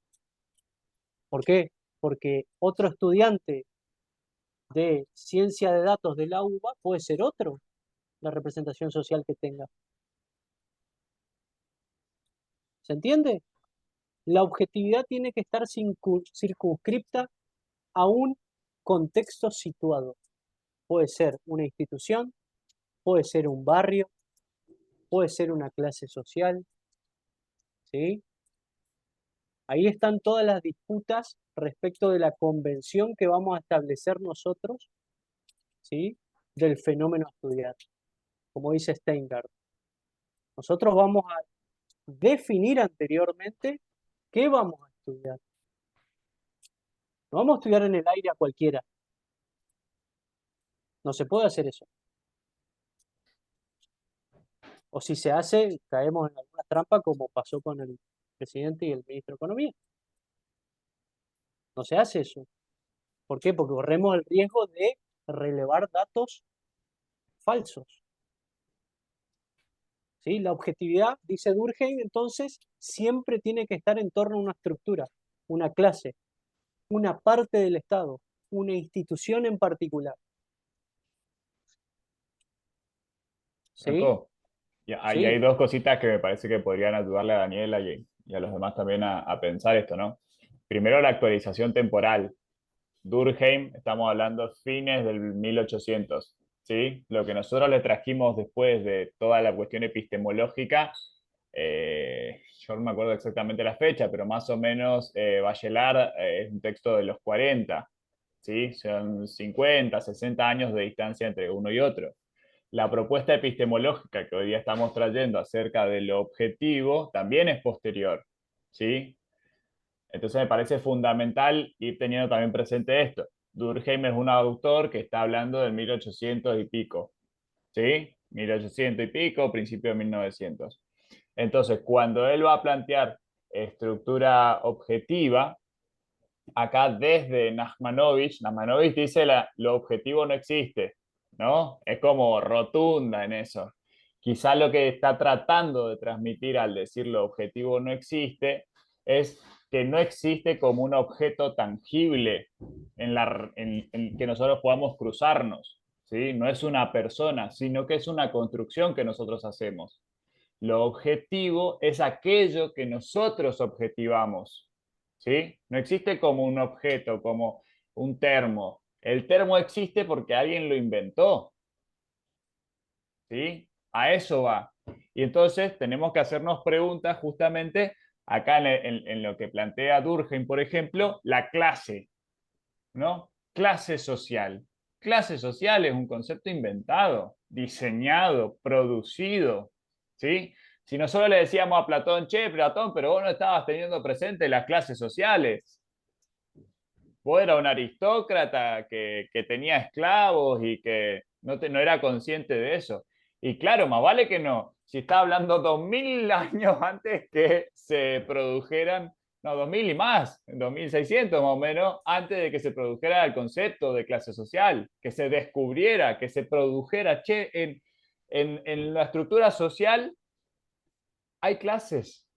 ¿Por qué? Porque otro estudiante de Ciencia de Datos de la UBA puede ser otro, la representación social que tenga. ¿Se entiende? La objetividad tiene que estar circunscripta a un contexto situado. Puede ser una institución, puede ser un barrio, puede ser una clase social, ¿sí? Ahí están todas las disputas respecto de la convención que vamos a establecer nosotros, ¿sí? Del fenómeno a estudiar, como dice Steingart. Nosotros vamos a definir anteriormente qué vamos a estudiar. No vamos a estudiar en el aire a cualquiera. No se puede hacer eso. O si se hace, caemos en alguna trampa como pasó con el presidente y el ministro de Economía. No se hace eso. ¿Por qué? Porque corremos el riesgo de relevar datos falsos. ¿Sí? La objetividad, dice Durkheim, entonces, siempre tiene que estar en torno a una estructura, una clase, una parte del Estado, una institución en particular. ¿Sí? Franco, y ahí hay Sí. dos cositas que me parece que podrían ayudarle a Daniela y a los demás también a pensar esto, ¿no? Primero, la actualización temporal. Durkheim, estamos hablando fines del 1800, ¿sí? Lo que nosotros le trajimos después de toda la cuestión epistemológica, yo no me acuerdo exactamente la fecha, pero más o menos Bachelard es un texto de los 40, ¿sí? Son 50, 60 años de distancia entre uno y otro. La propuesta epistemológica que hoy día estamos trayendo acerca de lo objetivo también es posterior, ¿sí? Entonces me parece fundamental ir teniendo también presente esto. Durkheim es un autor que está hablando del 1800 y pico, ¿sí? 1800 y pico, principio de 1900. Entonces, cuando él va a plantear estructura objetiva, acá desde Nachmanovich dice lo objetivo no existe, ¿no? Es como rotunda en eso. Quizá lo que está tratando de transmitir al decir lo objetivo no existe es que no existe como un objeto tangible en que nosotros podamos cruzarnos, ¿sí? No es una persona, sino que es una construcción que nosotros hacemos. Lo objetivo es aquello que nosotros objetivamos, ¿sí? No existe como un objeto, como un termo. El termo existe porque alguien lo inventó, ¿sí? A eso va. Y entonces tenemos que hacernos preguntas justamente acá en lo que plantea Durkheim, por ejemplo, la clase, ¿no? Clase social. Clase social es un concepto inventado, diseñado, producido, ¿sí? Si nosotros le decíamos a Platón, che, Platón, pero vos no estabas teniendo presente las clases sociales. Vos eras un aristócrata que tenía esclavos y que no era consciente de eso. Y claro, más vale que no. Si está hablando 2000 años antes que se produjeran, no, 2000 y más, 2600 más o menos, antes de que se produjera el concepto de clase social, que se descubriera, que se produjera, che, en la estructura social hay clases,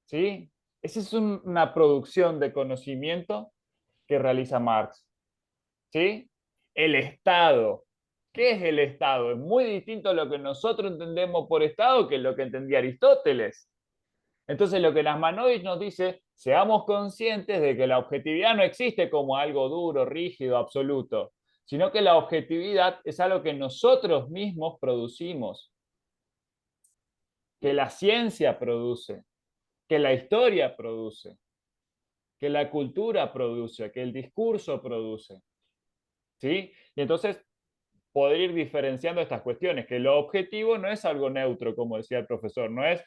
¿sí? Esa es una producción de conocimiento que realiza Marx, ¿sí? El Estado. ¿Qué es el Estado? Es muy distinto a lo que nosotros entendemos por Estado que lo que entendía Aristóteles. Entonces lo que Nasmanovic nos dice, seamos conscientes de que la objetividad no existe como algo duro, rígido, absoluto, sino que la objetividad es algo que nosotros mismos producimos, que la ciencia produce, que la historia produce, que la cultura produce, que el discurso produce, ¿sí? Y entonces poder ir diferenciando estas cuestiones, que lo objetivo no es algo neutro, como decía el profesor, no es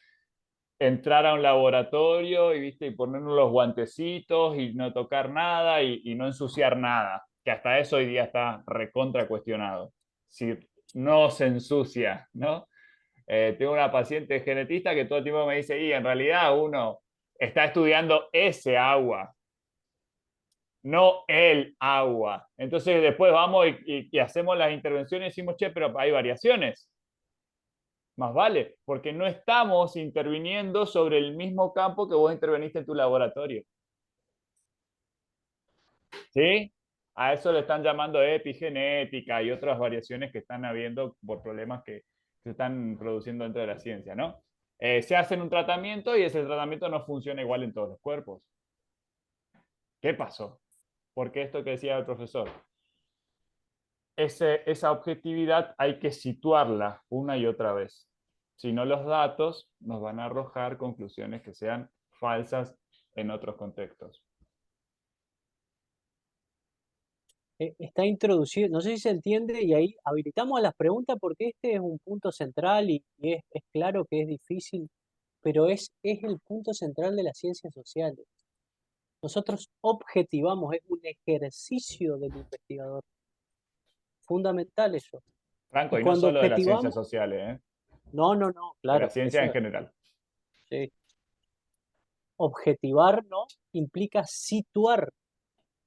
entrar a un laboratorio y, ¿viste? Y ponernos los guantecitos y no tocar nada y no ensuciar nada, que hasta eso hoy día está recontra cuestionado. Si no se ensucia, ¿no? Tengo una paciente genetista que todo el tiempo me dice, y en realidad uno está estudiando ese agua, no el agua. Entonces después vamos y hacemos las intervenciones y decimos, che, pero hay variaciones. Más vale, porque no estamos interviniendo sobre el mismo campo que vos interveniste en tu laboratorio. ¿Sí? A eso le están llamando epigenética y otras variaciones que están habiendo por problemas que se están produciendo dentro de la ciencia, ¿no? Se hacen un tratamiento y ese tratamiento no funciona igual en todos los cuerpos. ¿Qué pasó? Porque esto que decía el profesor, esa objetividad hay que situarla una y otra vez. Si no, los datos nos van a arrojar conclusiones que sean falsas en otros contextos. Está introducido, no sé si se entiende, y ahí habilitamos a las preguntas porque este es un punto central y es claro que es difícil, pero es el punto central de las ciencias sociales. Nosotros objetivamos, es un ejercicio del investigador. Fundamental eso. Franco, y no cuando solo de las ciencias objetivamos, sociales, ¿eh? no, De claro. la ciencia en eso, general. sí. Objetivar, ¿no? Implica situar.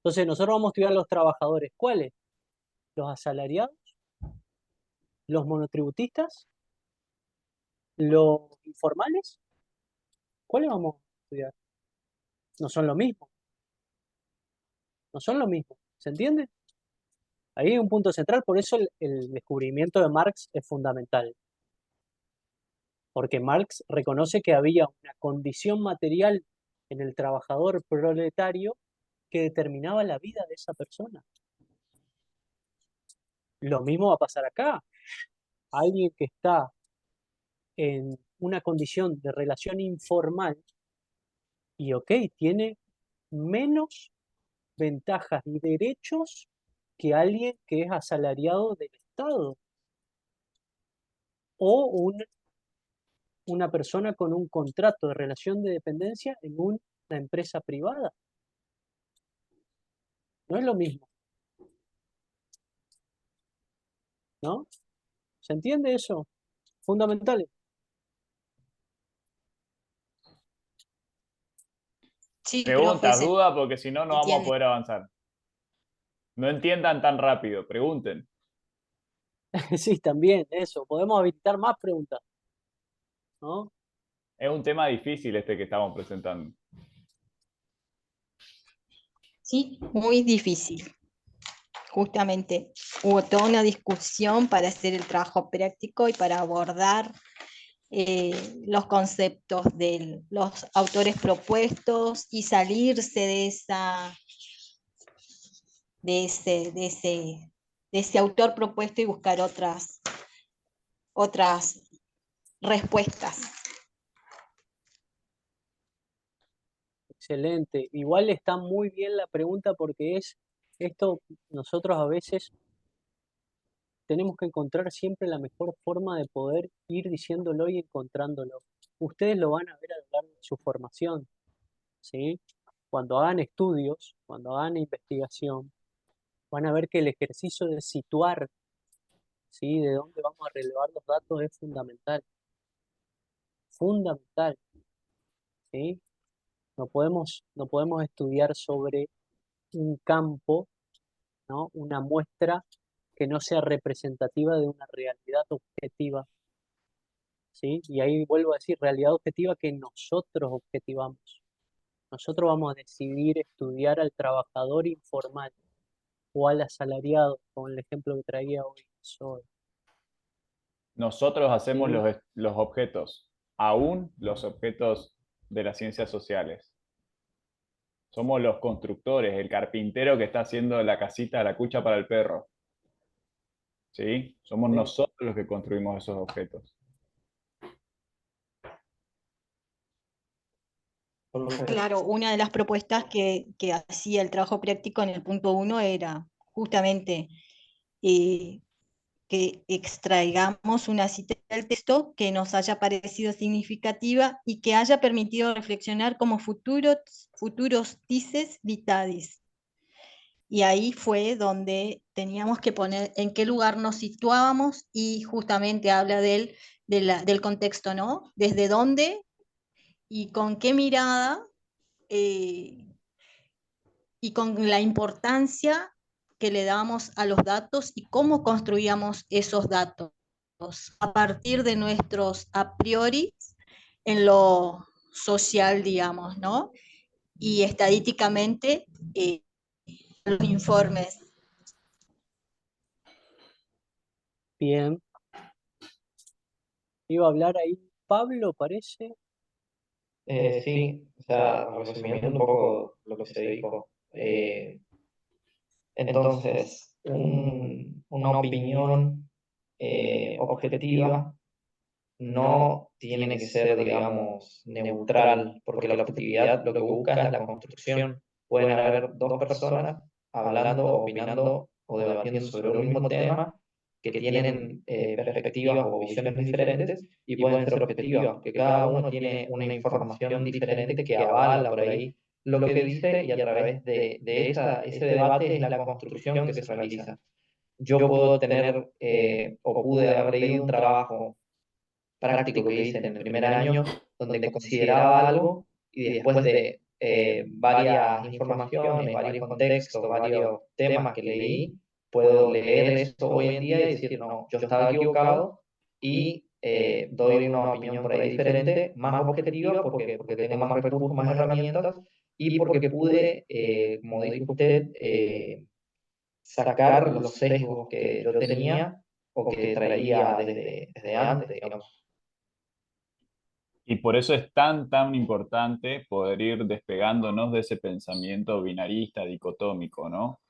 Entonces nosotros vamos a estudiar los trabajadores. ¿Cuáles? Los asalariados, los monotributistas, los informales. ¿Cuáles vamos a estudiar? No son lo mismo. No son lo mismo. ¿Se entiende? Ahí hay un punto central, por eso el descubrimiento de Marx es fundamental. Porque Marx reconoce que había una condición material en el trabajador proletario que determinaba la vida de esa persona. Lo mismo va a pasar acá. Alguien que está en una condición de relación informal y tiene menos ventajas y derechos que alguien que es asalariado del Estado o una persona con un contrato de relación de dependencia en una empresa privada. No es lo mismo, ¿no? ¿Se entiende eso? Fundamental. Sí, profe, Preguntas, se dudas, porque si no, no vamos a entiende. poder avanzar. No entiendan tan rápido, pregunten. Sí, también, eso. Podemos habilitar más preguntas, ¿no? Es un tema difícil este que estamos presentando. Sí, muy difícil. Justamente hubo toda una discusión para hacer el trabajo práctico y para abordar los conceptos de los autores propuestos y salirse de ese autor propuesto y buscar otras respuestas. Excelente. Igual está muy bien la pregunta porque es esto, nosotros a veces tenemos que encontrar siempre la mejor forma de poder ir diciéndolo y encontrándolo. Ustedes lo van a ver a lo largo de su formación, ¿sí? Cuando hagan estudios, cuando hagan investigación, van a ver que el ejercicio de situar, ¿sí? De dónde vamos a relevar los datos es fundamental. Fundamental, ¿sí? No podemos estudiar sobre un campo, ¿no? Una muestra que no sea representativa de una realidad objetiva, ¿sí? Y ahí vuelvo a decir, realidad objetiva que nosotros objetivamos. Nosotros vamos a decidir estudiar al trabajador informal o al asalariado, con el ejemplo que traía hoy. Nosotros hacemos ¿Sí? los objetos, aún los objetos de las ciencias sociales. Somos los constructores, el carpintero que está haciendo la casita, la cucha para el perro. ¿Sí? Somos Sí. nosotros los que construimos esos objetos. Claro, una de las propuestas que hacía el trabajo práctico en el punto 1 era justamente que extraigamos una cita del texto que nos haya parecido significativa y que haya permitido reflexionar como futuros dices vitadis. Y ahí fue donde teníamos que poner en qué lugar nos situábamos y justamente habla del contexto, ¿no? Desde dónde y con qué mirada y con la importancia que le damos a los datos y cómo construíamos esos datos a partir de nuestros a priori en lo social, digamos, ¿no? Y estadísticamente los informes. Bien. Iba a hablar ahí Pablo, parece. Sí, o sea, resumiendo un poco lo que se dijo. Entonces, una opinión objetiva no tiene que ser, digamos, neutral, porque la objetividad lo que busca es la construcción. Pueden haber dos personas hablando, opinando o debatiendo sobre un mismo tema que tienen perspectivas o visiones diferentes y pueden ser objetivas, porque cada uno tiene una información diferente que avala por ahí lo que dice y a través de ese debate es la construcción que se realiza. Yo puedo tener o pude haber leído un trabajo práctico que hice en el primer año, donde consideraba algo y después de varias informaciones, varios contextos, varios temas que leí, puedo leer esto hoy en día y decir, no, yo estaba equivocado y doy una opinión por ahí diferente, más objetiva, porque tengo más recursos, más herramientas y porque pude, como dijo usted, sacar los sesgos que yo tenía o que traía desde antes, digamos. Y por eso es tan importante poder ir despegándonos de ese pensamiento binarista, dicotómico, ¿no?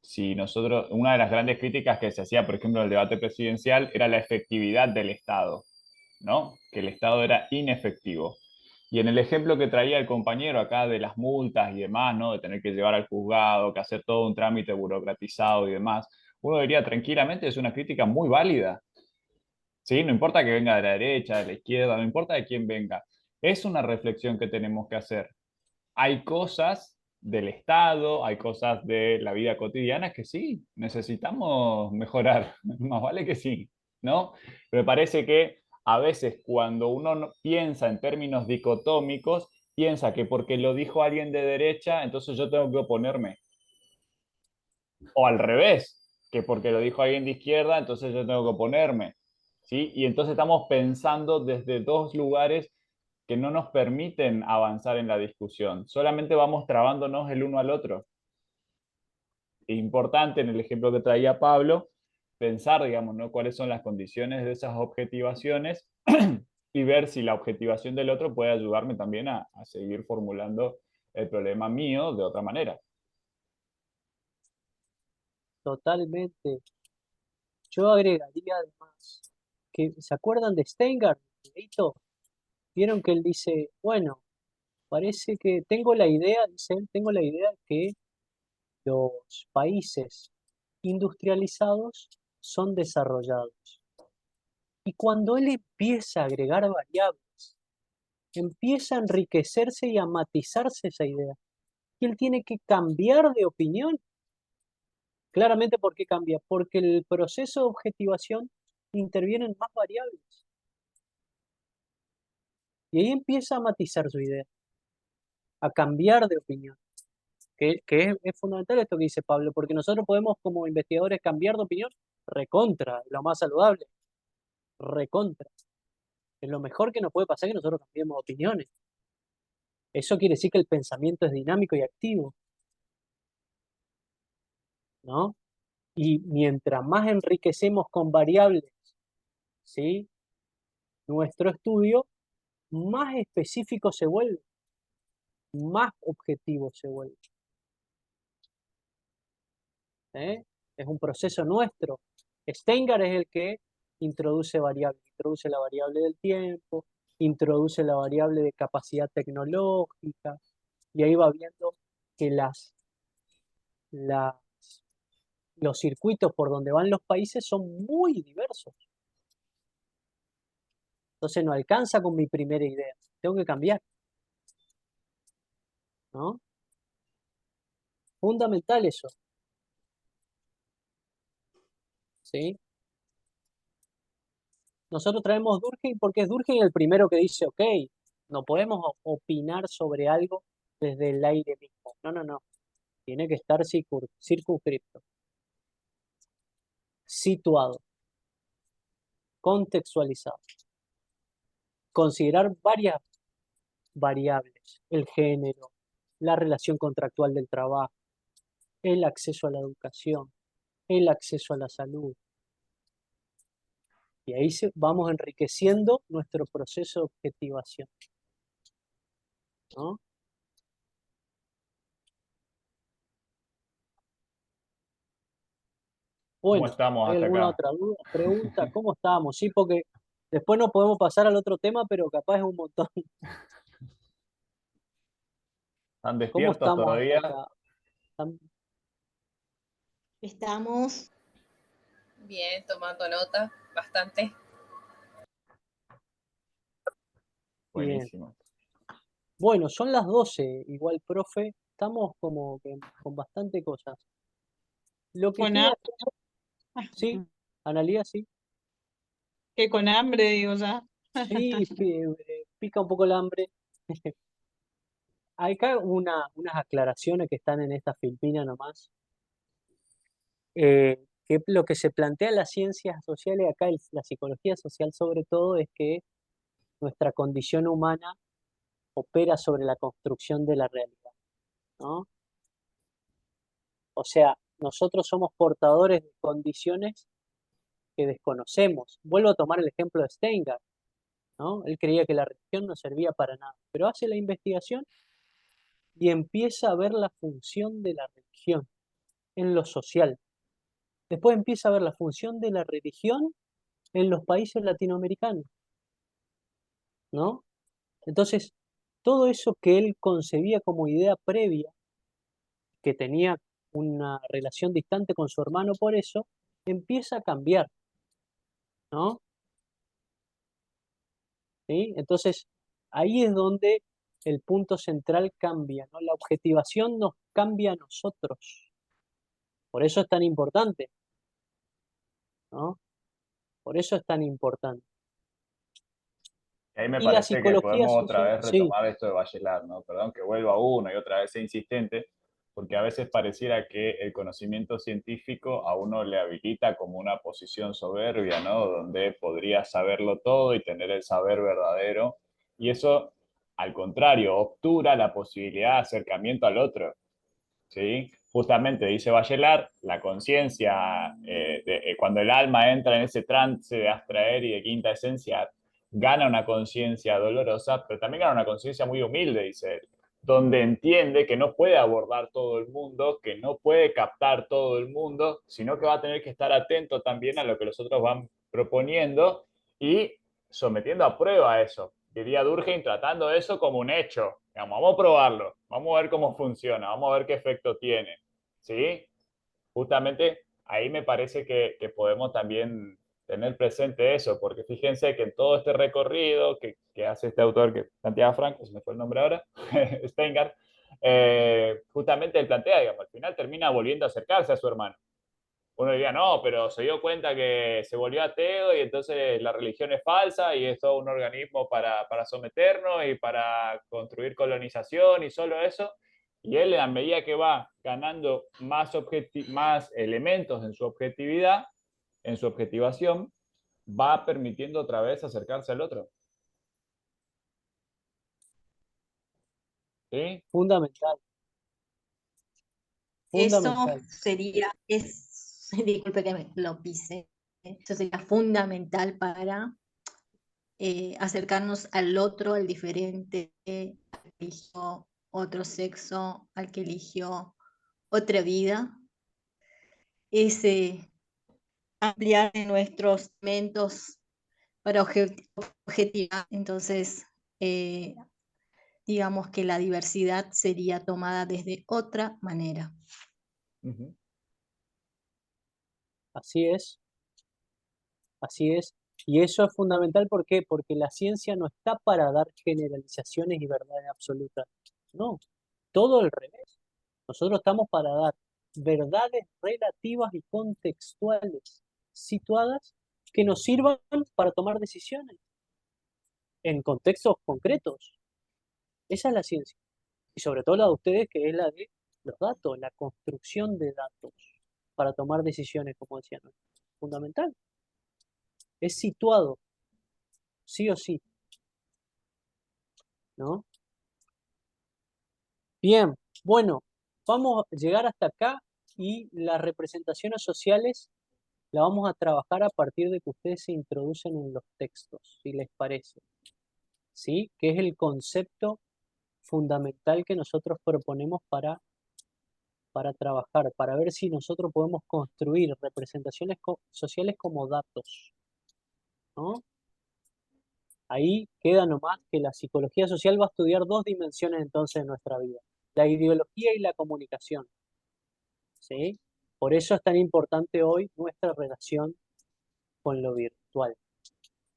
Si nosotros, una de las grandes críticas que se hacía, por ejemplo, en el debate presidencial, era la efectividad del Estado, ¿no? Que el Estado era inefectivo. Y en el ejemplo que traía el compañero acá de las multas y demás, ¿no? De tener que llevar al juzgado, que hacer todo un trámite burocratizado y demás, uno diría tranquilamente, es una crítica muy válida. ¿Sí? No importa que venga de la derecha, de la izquierda, no importa de quién venga. Es una reflexión que tenemos que hacer. Hay cosas del Estado, hay cosas de la vida cotidiana que sí, necesitamos mejorar. Más vale que sí, ¿no? Pero me parece que a veces cuando uno piensa en términos dicotómicos, piensa que porque lo dijo alguien de derecha, entonces yo tengo que oponerme. O al revés, que porque lo dijo alguien de izquierda, entonces yo tengo que oponerme. ¿Sí? Y entonces estamos pensando desde dos lugares que no nos permiten avanzar en la discusión. Solamente vamos trabándonos el uno al otro. Es importante, en el ejemplo que traía Pablo, pensar, digamos, ¿no? Cuáles son las condiciones de esas objetivaciones y ver si la objetivación del otro puede ayudarme también a seguir formulando el problema mío de otra manera. Totalmente. Yo agregaría además que, ¿se acuerdan de Steingart? videito, vieron que él dice, bueno, parece que tengo la idea, dice él, tengo la idea que los países industrializados son desarrollados. Y cuando él empieza a agregar variables, empieza a enriquecerse y a matizarse esa idea. Y él tiene que cambiar de opinión. Claramente, ¿por qué cambia? Porque el proceso de objetivación intervienen más variables. Y ahí empieza a matizar su idea, a cambiar de opinión. Que es fundamental esto que dice Pablo, porque nosotros podemos como investigadores cambiar de opinión recontra, lo más saludable, recontra. Es lo mejor que nos puede pasar que nosotros cambiemos opiniones. Eso quiere decir que el pensamiento es dinámico y activo, ¿no? Y mientras más enriquecemos con variables, ¿sí? Nuestro estudio, más específico se vuelve, más objetivo se vuelve. ¿Eh? Es un proceso nuestro. Stenger es el que introduce variables, introduce la variable del tiempo, introduce la variable de capacidad tecnológica, y ahí va viendo que los circuitos por donde van los países son muy diversos. Entonces no alcanza con mi primera idea, tengo que cambiar, ¿no? Fundamental eso, ¿sí? Nosotros traemos Durkheim porque es Durkheim el primero que dice, ok, no podemos opinar sobre algo desde el aire mismo. No, no, no. Tiene que estar circunscripto, situado, contextualizado. Considerar varias variables, el género, la relación contractual del trabajo, el acceso a la educación, el acceso a la salud. Y ahí vamos enriqueciendo nuestro proceso de objetivación, ¿no? ¿Cómo Bueno, estamos ¿hay hasta alguna acá? otra duda, pregunta? ¿Cómo estamos? Sí, porque después no podemos pasar al otro tema, pero capaz es un montón. ¿Están ¿Cómo despiertos estamos hasta todavía? acá? Estamos. Bien, tomando nota, bastante. Bien. Buenísimo. Bueno, son las 12, igual, profe. Estamos como que con bastante cosas. Lo que Con queda, hambre. sí, Analía, sí. Que con hambre, digo ya. Sí, pica un poco el hambre. Hay acá unas aclaraciones que están en esta Filipina nomás. Que lo que se plantea en las ciencias sociales, acá la psicología social sobre todo, es que nuestra condición humana opera sobre la construcción de la realidad, ¿no? O sea, nosotros somos portadores de condiciones que desconocemos. Vuelvo a tomar el ejemplo de Steiner, ¿no? Él creía que la religión no servía para nada, pero hace la investigación y empieza a ver la función de la religión en lo social. Después empieza a ver la función de la religión en los países latinoamericanos, ¿no? Entonces, todo eso que él concebía como idea previa, que tenía una relación distante con su hermano por eso, empieza a cambiar, ¿no? ¿Sí? Entonces, ahí es donde el punto central cambia, ¿no? La objetivación nos cambia a nosotros. Por eso es tan importante, ¿no? Por eso es tan importante. Ahí me Y la parece que psicología podemos otra social, vez sí, retomar esto de Bachelard, ¿no? Perdón que vuelva uno y otra vez sea insistente, porque a veces pareciera que el conocimiento científico a uno le habilita como una posición soberbia, ¿no? Donde podría saberlo todo y tener el saber verdadero. Y eso, al contrario, obtura la posibilidad de acercamiento al otro, ¿sí? Justamente dice Bachelard, la conciencia, cuando el alma entra en ese trance de abstraer y de quinta esencia, gana una conciencia dolorosa, pero también gana una conciencia muy humilde, dice él, donde entiende que no puede abordar todo el mundo, que no puede captar todo el mundo, sino que va a tener que estar atento también a lo que los otros van proponiendo y sometiendo a prueba eso. Diría Durkheim tratando eso como un hecho. Digamos, vamos a probarlo, vamos a ver cómo funciona, vamos a ver qué efecto tiene. ¿Sí? Justamente ahí me parece que podemos también tener presente eso, porque fíjense que en todo este recorrido que hace este autor, que Santiago Franco, se me fue el nombre ahora, Steingart, justamente él plantea, digamos, al final termina volviendo a acercarse a su hermano. Uno diría, no, pero se dio cuenta que se volvió ateo y entonces la religión es falsa y es todo un organismo para someternos y para construir colonización y solo eso. Y él, a medida que va ganando más elementos en su objetividad, en su objetivación, va permitiendo otra vez acercarse al otro. ¿Sí? Fundamental, Eso fundamental. sería, disculpe que me lo pise, eso sería fundamental para acercarnos al otro, al diferente, al que eligió otro sexo, al que eligió otra vida. Ese ampliar nuestros elementos para objetivar. Entonces, digamos que la diversidad sería tomada desde otra manera. Uh-huh. Así es, así es. Y eso es fundamental, ¿por qué? Porque la ciencia no está para dar generalizaciones y verdades absolutas. No, todo al revés. Nosotros estamos para dar verdades relativas y contextuales, situadas, que nos sirvan para tomar decisiones en contextos concretos. Esa es la ciencia. Y sobre todo la de ustedes, que es la de los datos, la construcción de datos para tomar decisiones, como decían. Fundamental. Es situado, sí o sí, ¿no? Bien, bueno, vamos a llegar hasta acá y las representaciones sociales la vamos a trabajar a partir de que ustedes se introducen en los textos, si les parece, ¿sí? Que es el concepto fundamental que nosotros proponemos para trabajar, para ver si nosotros podemos construir representaciones sociales como datos, ¿no? Ahí queda nomás que la psicología social va a estudiar dos dimensiones entonces de nuestra vida, la ideología y la comunicación, ¿sí? Por eso es tan importante hoy nuestra relación con lo virtual,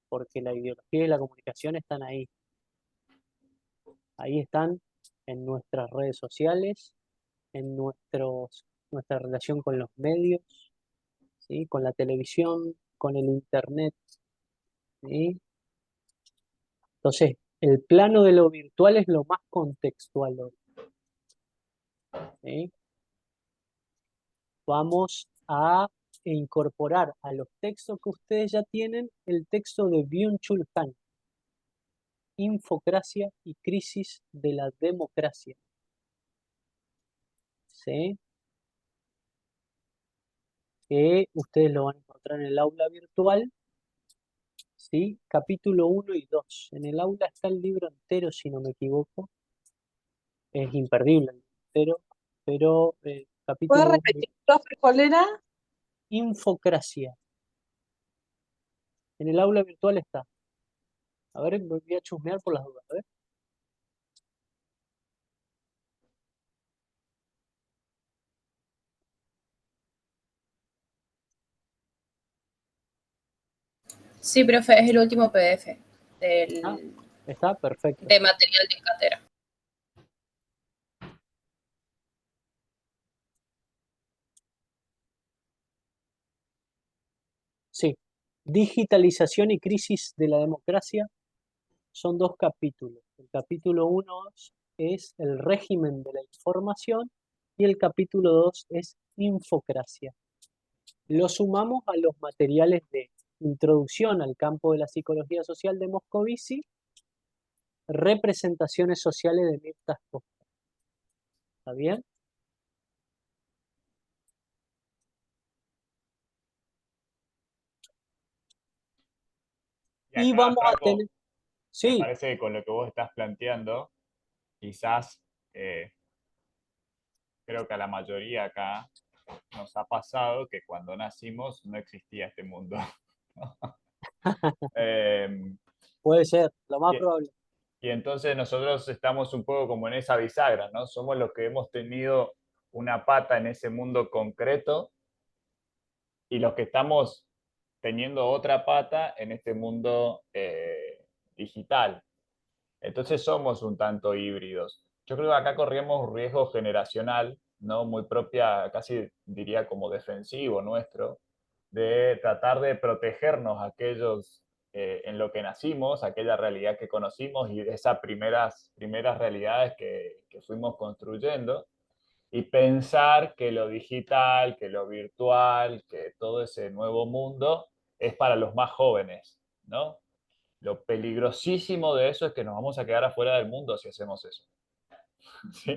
porque la ideología y la comunicación están ahí. Ahí están en nuestras redes sociales, en nuestra relación con los medios, ¿sí? Con la televisión, con el internet, ¿sí? Entonces, el plano de lo virtual es lo más contextual hoy, ¿sí? Vamos a incorporar a los textos que ustedes ya tienen el texto de Byung-Chul Han, Infocracia y crisis de la democracia, ¿sí? Que ustedes lo van a encontrar en el aula virtual, ¿sí? Capítulo 1 y 2. En el aula está el libro entero, si no me equivoco. Es imperdible el libro entero, pero ¿Puede capítulo 1 repetir, profe, cuál era? Infocracia. En el aula virtual está. A ver, voy a chusmear por las dudas. A ver. Sí, profe, es el último PDF Ah, está perfecto. de material de cátedra. Sí. Digitalización y crisis de la democracia son dos capítulos. El capítulo 1 es el régimen de la información y el capítulo 2 es infocracia. Lo sumamos a los materiales de introducción al campo de la psicología social de Moscovici, representaciones sociales de Mirta Costa. ¿Está bien? Y Y acá, vamos a Franco, tener... me Sí, parece que con lo que vos estás planteando, quizás creo que a la mayoría acá nos ha pasado que cuando nacimos no existía este mundo. Puede ser, lo más Y, probable. y entonces nosotros estamos un poco como en esa bisagra, ¿no? Somos los que hemos tenido una pata en ese mundo concreto y los que estamos teniendo otra pata en este mundo digital. Entonces somos un tanto híbridos. Yo creo que acá corríamos un riesgo generacional, ¿no? Muy propia, casi diría como defensivo nuestro, de tratar de protegernos aquellos en lo que nacimos, aquella realidad que conocimos y de esas primeras realidades que fuimos construyendo, y pensar que lo digital, que lo virtual, que todo ese nuevo mundo es para los más jóvenes, ¿no? Lo peligrosísimo de eso es que nos vamos a quedar afuera del mundo si hacemos eso. ¿Sí?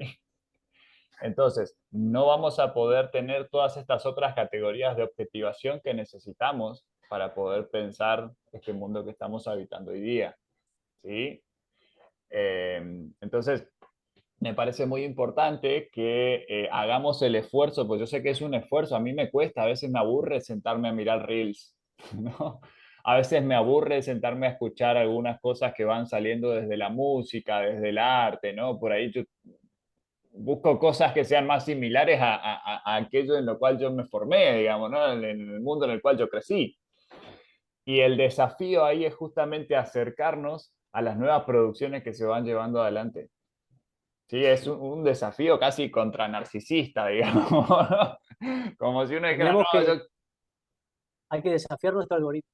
Entonces, no vamos a poder tener todas estas otras categorías de objetivación que necesitamos para poder pensar este mundo que estamos habitando hoy día. ¿Sí? Entonces, me parece muy importante que hagamos el esfuerzo, pues yo sé que es un esfuerzo, a mí me cuesta, a veces me aburre sentarme a mirar reels, ¿no? A veces me aburre sentarme a escuchar algunas cosas que van saliendo desde la música, desde el arte, ¿no? Por ahí yo busco cosas que sean más similares a aquello en lo cual yo me formé, digamos, ¿no? En el mundo en el cual yo crecí. Y el desafío ahí es justamente acercarnos a las nuevas producciones que se van llevando adelante. Sí, es un desafío casi contra narcisista, digamos, ¿no? Como si uno dijera, Tenemos no, que, yo... hay que desafiar nuestro algoritmo,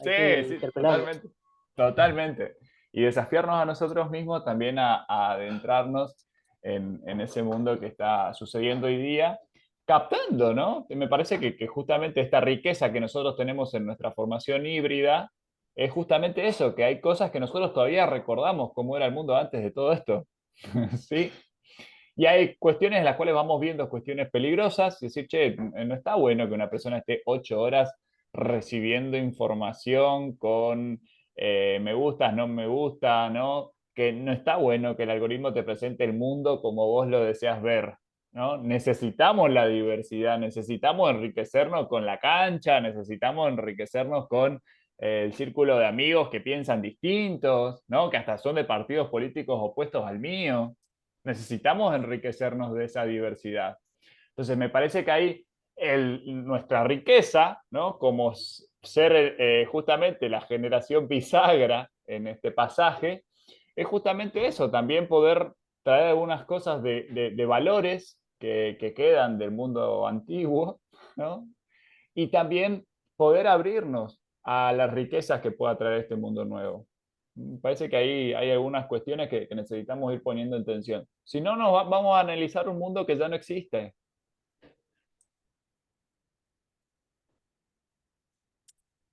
Sí, hay que sí, interpelarlo. totalmente, totalmente. Y desafiarnos a nosotros mismos también a adentrarnos en ese mundo que está sucediendo hoy día, captando, ¿no? Me parece que justamente esta riqueza que nosotros tenemos en nuestra formación híbrida es justamente eso, que hay cosas que nosotros todavía recordamos cómo era el mundo antes de todo esto, ¿sí? Y hay cuestiones en las cuales vamos viendo cuestiones peligrosas, y decir, che, no está bueno que una persona esté 8 horas recibiendo información con me gustas, no me gusta, ¿no? Que no está bueno que el algoritmo te presente el mundo como vos lo deseas ver, ¿no? Necesitamos la diversidad, necesitamos enriquecernos con la cancha, necesitamos enriquecernos con el círculo de amigos que piensan distintos, ¿no? Que hasta son de partidos políticos opuestos al mío. Necesitamos enriquecernos de esa diversidad. Entonces, me parece que ahí nuestra riqueza, ¿no? Como ser justamente la generación bisagra en este pasaje, es justamente eso, también poder traer algunas cosas de valores que quedan del mundo antiguo, ¿no? Y también poder abrirnos a las riquezas que pueda traer este mundo nuevo. Me parece que ahí hay algunas cuestiones que necesitamos ir poniendo en tensión. Si no, vamos a analizar un mundo que ya no existe.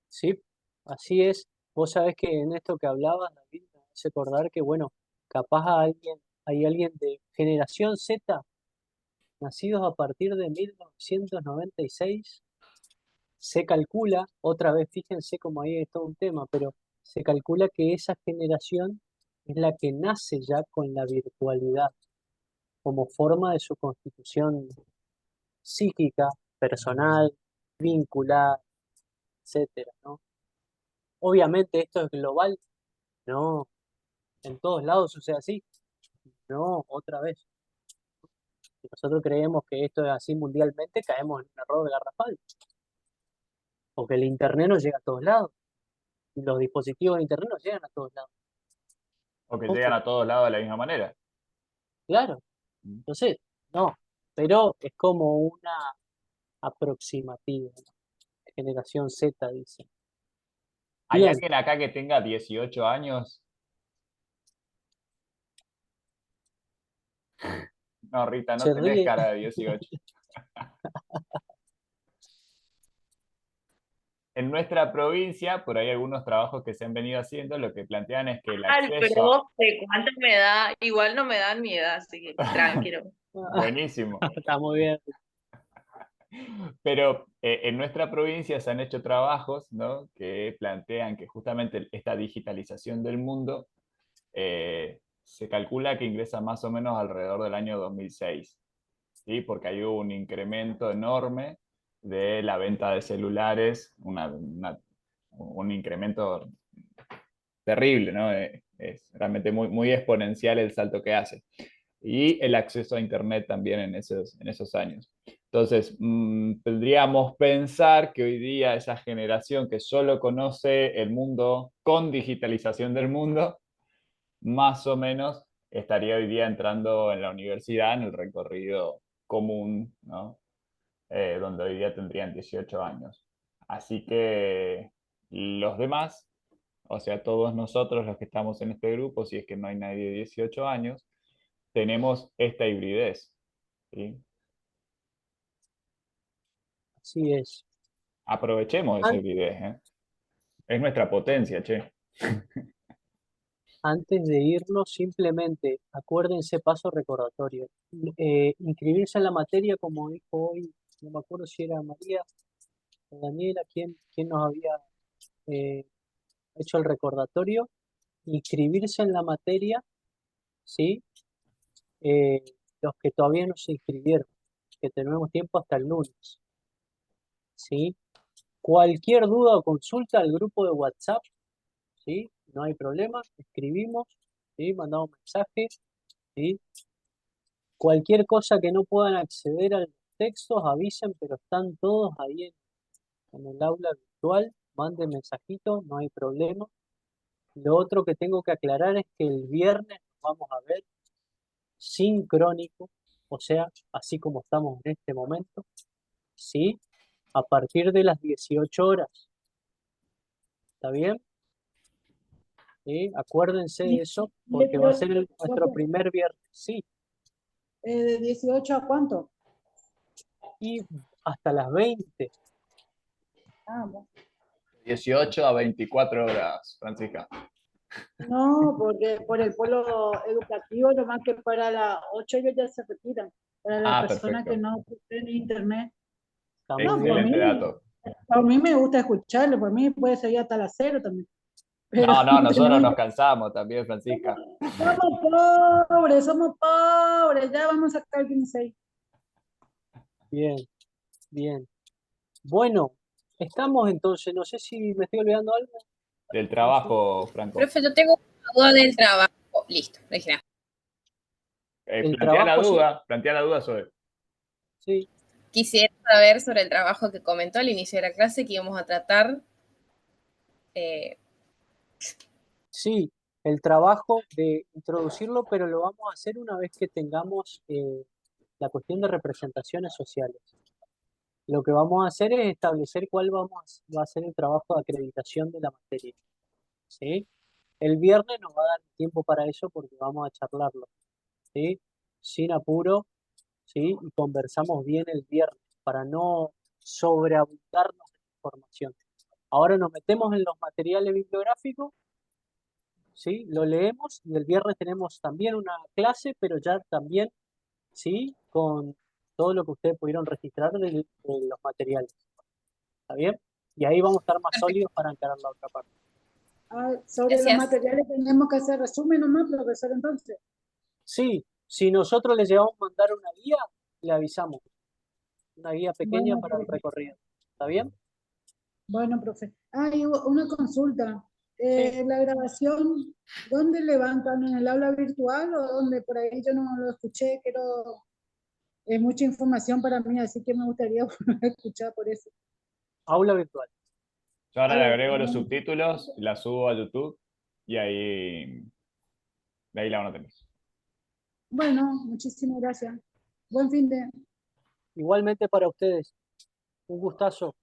Sí, así es. Vos sabés que en esto que hablabas, David, me hace acordar que, bueno, capaz hay alguien de generación Z, nacidos a partir de 1996, se calcula, otra vez, fíjense cómo ahí es todo un tema, pero se calcula que esa generación es la que nace ya con la virtualidad como forma de su constitución psíquica, personal, vincular, etcétera, ¿no? Obviamente esto es global, no, en todos lados sucede así, no, otra vez. Si nosotros creemos que esto es así mundialmente, caemos en un error garrafal, porque el internet no llega a todos lados, y los dispositivos de internet no llegan a todos lados. O que llegan Ojo, a todos lados de la misma manera. claro, entonces, no, pero es como una aproximativa, ¿no? Generación Z, dice. ¿Hay Bien, alguien acá que tenga 18 años? No, Rita, no se tenés ríe. cara de 18. En nuestra provincia, por ahí algunos trabajos que se han venido haciendo, lo que plantean es que el Ay, pero acceso vos sé cuánto me da, igual no me dan mi edad, así que tranquilo. buenísimo. Está muy bien. Pero en nuestra provincia se han hecho trabajos, ¿no? Que plantean que justamente esta digitalización del mundo se calcula que ingresa más o menos alrededor del año 2006, ¿sí? Porque hay un incremento enorme de la venta de celulares, un incremento terrible, ¿no? Es realmente muy, muy exponencial el salto que hace. Y el acceso a Internet también en esos años. Entonces, podríamos pensar que hoy día esa generación que solo conoce el mundo con digitalización del mundo, más o menos estaría hoy día entrando en la universidad en el recorrido común, ¿no? Donde hoy día tendrían 18 años. Así que los demás, o sea, todos nosotros los que estamos en este grupo, si es que no hay nadie de 18 años, tenemos esta hibridez, ¿sí? Así es. Aprovechemos esa An- hibridez, ¿eh? Es nuestra potencia, che. Antes de irnos, simplemente acuérdense, paso recordatorio. Inscribirse en la materia, como dijo hoy, no me acuerdo si era María o Daniela, quién nos había eh, hecho el recordatorio. Inscribirse en la materia, ¿sí? Eh, los que todavía no se inscribieron, que tenemos tiempo hasta el lunes, ¿sí? Cualquier duda o consulta al grupo de WhatsApp, ¿sí? No hay problema, escribimos, ¿sí? Mandamos mensajes, ¿sí? Cualquier cosa que no puedan acceder a los textos, avisen, pero están todos ahí en el aula virtual, manden mensajitos, no hay problema. Lo otro que tengo que aclarar es que el viernes nos vamos a ver sincrónico, o sea, así como estamos en este momento, ¿sí? A partir de las 18 horas, ¿está bien? ¿Sí? Acuérdense de eso, porque va a ser nuestro primer viernes, sí, ¿De 18 a cuánto? y hasta las 20. Ah, bueno. 18 a 24 horas, Francisca. No, porque por el polo educativo, nomás que para las 8 ellos ya se retiran. Para las personas que Perfecto. no tienen internet. Está No, muy bien. Excelente dato. por mí me gusta escucharlo, por mí puede seguir hasta las 0 también. Pero No, nosotros tenemos- nos cansamos también, Francisca. somos pobres, ya vamos a sacar 15. Bien, bien. Bueno, estamos entonces, no sé si me estoy olvidando algo. Del trabajo, Franco. Profe, yo tengo una duda del trabajo. Listo, no dije nada. El Plantea la trabajo, sí, duda sobre. sí, Quisiera saber sobre el trabajo que comentó al inicio de la clase que íbamos a tratar. sí, el trabajo de introducirlo, pero lo vamos a hacer una vez que tengamos la cuestión de representaciones sociales. Lo que vamos a hacer es establecer cuál va a ser el trabajo de acreditación de la materia, ¿sí? El viernes nos va a dar tiempo para eso porque vamos a charlarlo, ¿sí? Sin apuro, ¿sí? Y conversamos bien el viernes para no sobreabundarnos de información. Ahora nos metemos en los materiales bibliográficos, ¿sí? Lo leemos y el viernes tenemos también una clase, pero ya también, ¿sí? Con todo lo que ustedes pudieron registrar de los materiales. ¿Está bien? Y ahí vamos a estar más sólidos para encarar la otra parte. Sobre los Gracias. materiales tenemos que hacer resumen nomás, profesor, entonces. Sí, si nosotros les llevamos a mandar una guía, le avisamos. Una guía pequeña Bueno, para el recorrido. ¿Está bien? Bueno, profe. Y una consulta. Sí. La grabación, ¿dónde levantan? ¿En el aula virtual o dónde? Por ahí yo no lo escuché, quiero... Es mucha información para mí, así que me gustaría volver a escuchar por eso. Aula virtual. Yo ahora le agrego los Bueno, subtítulos, la subo a YouTube y ahí, de ahí la van a tener. bueno, muchísimas gracias. Buen fin de... Igualmente para ustedes. Un gustazo.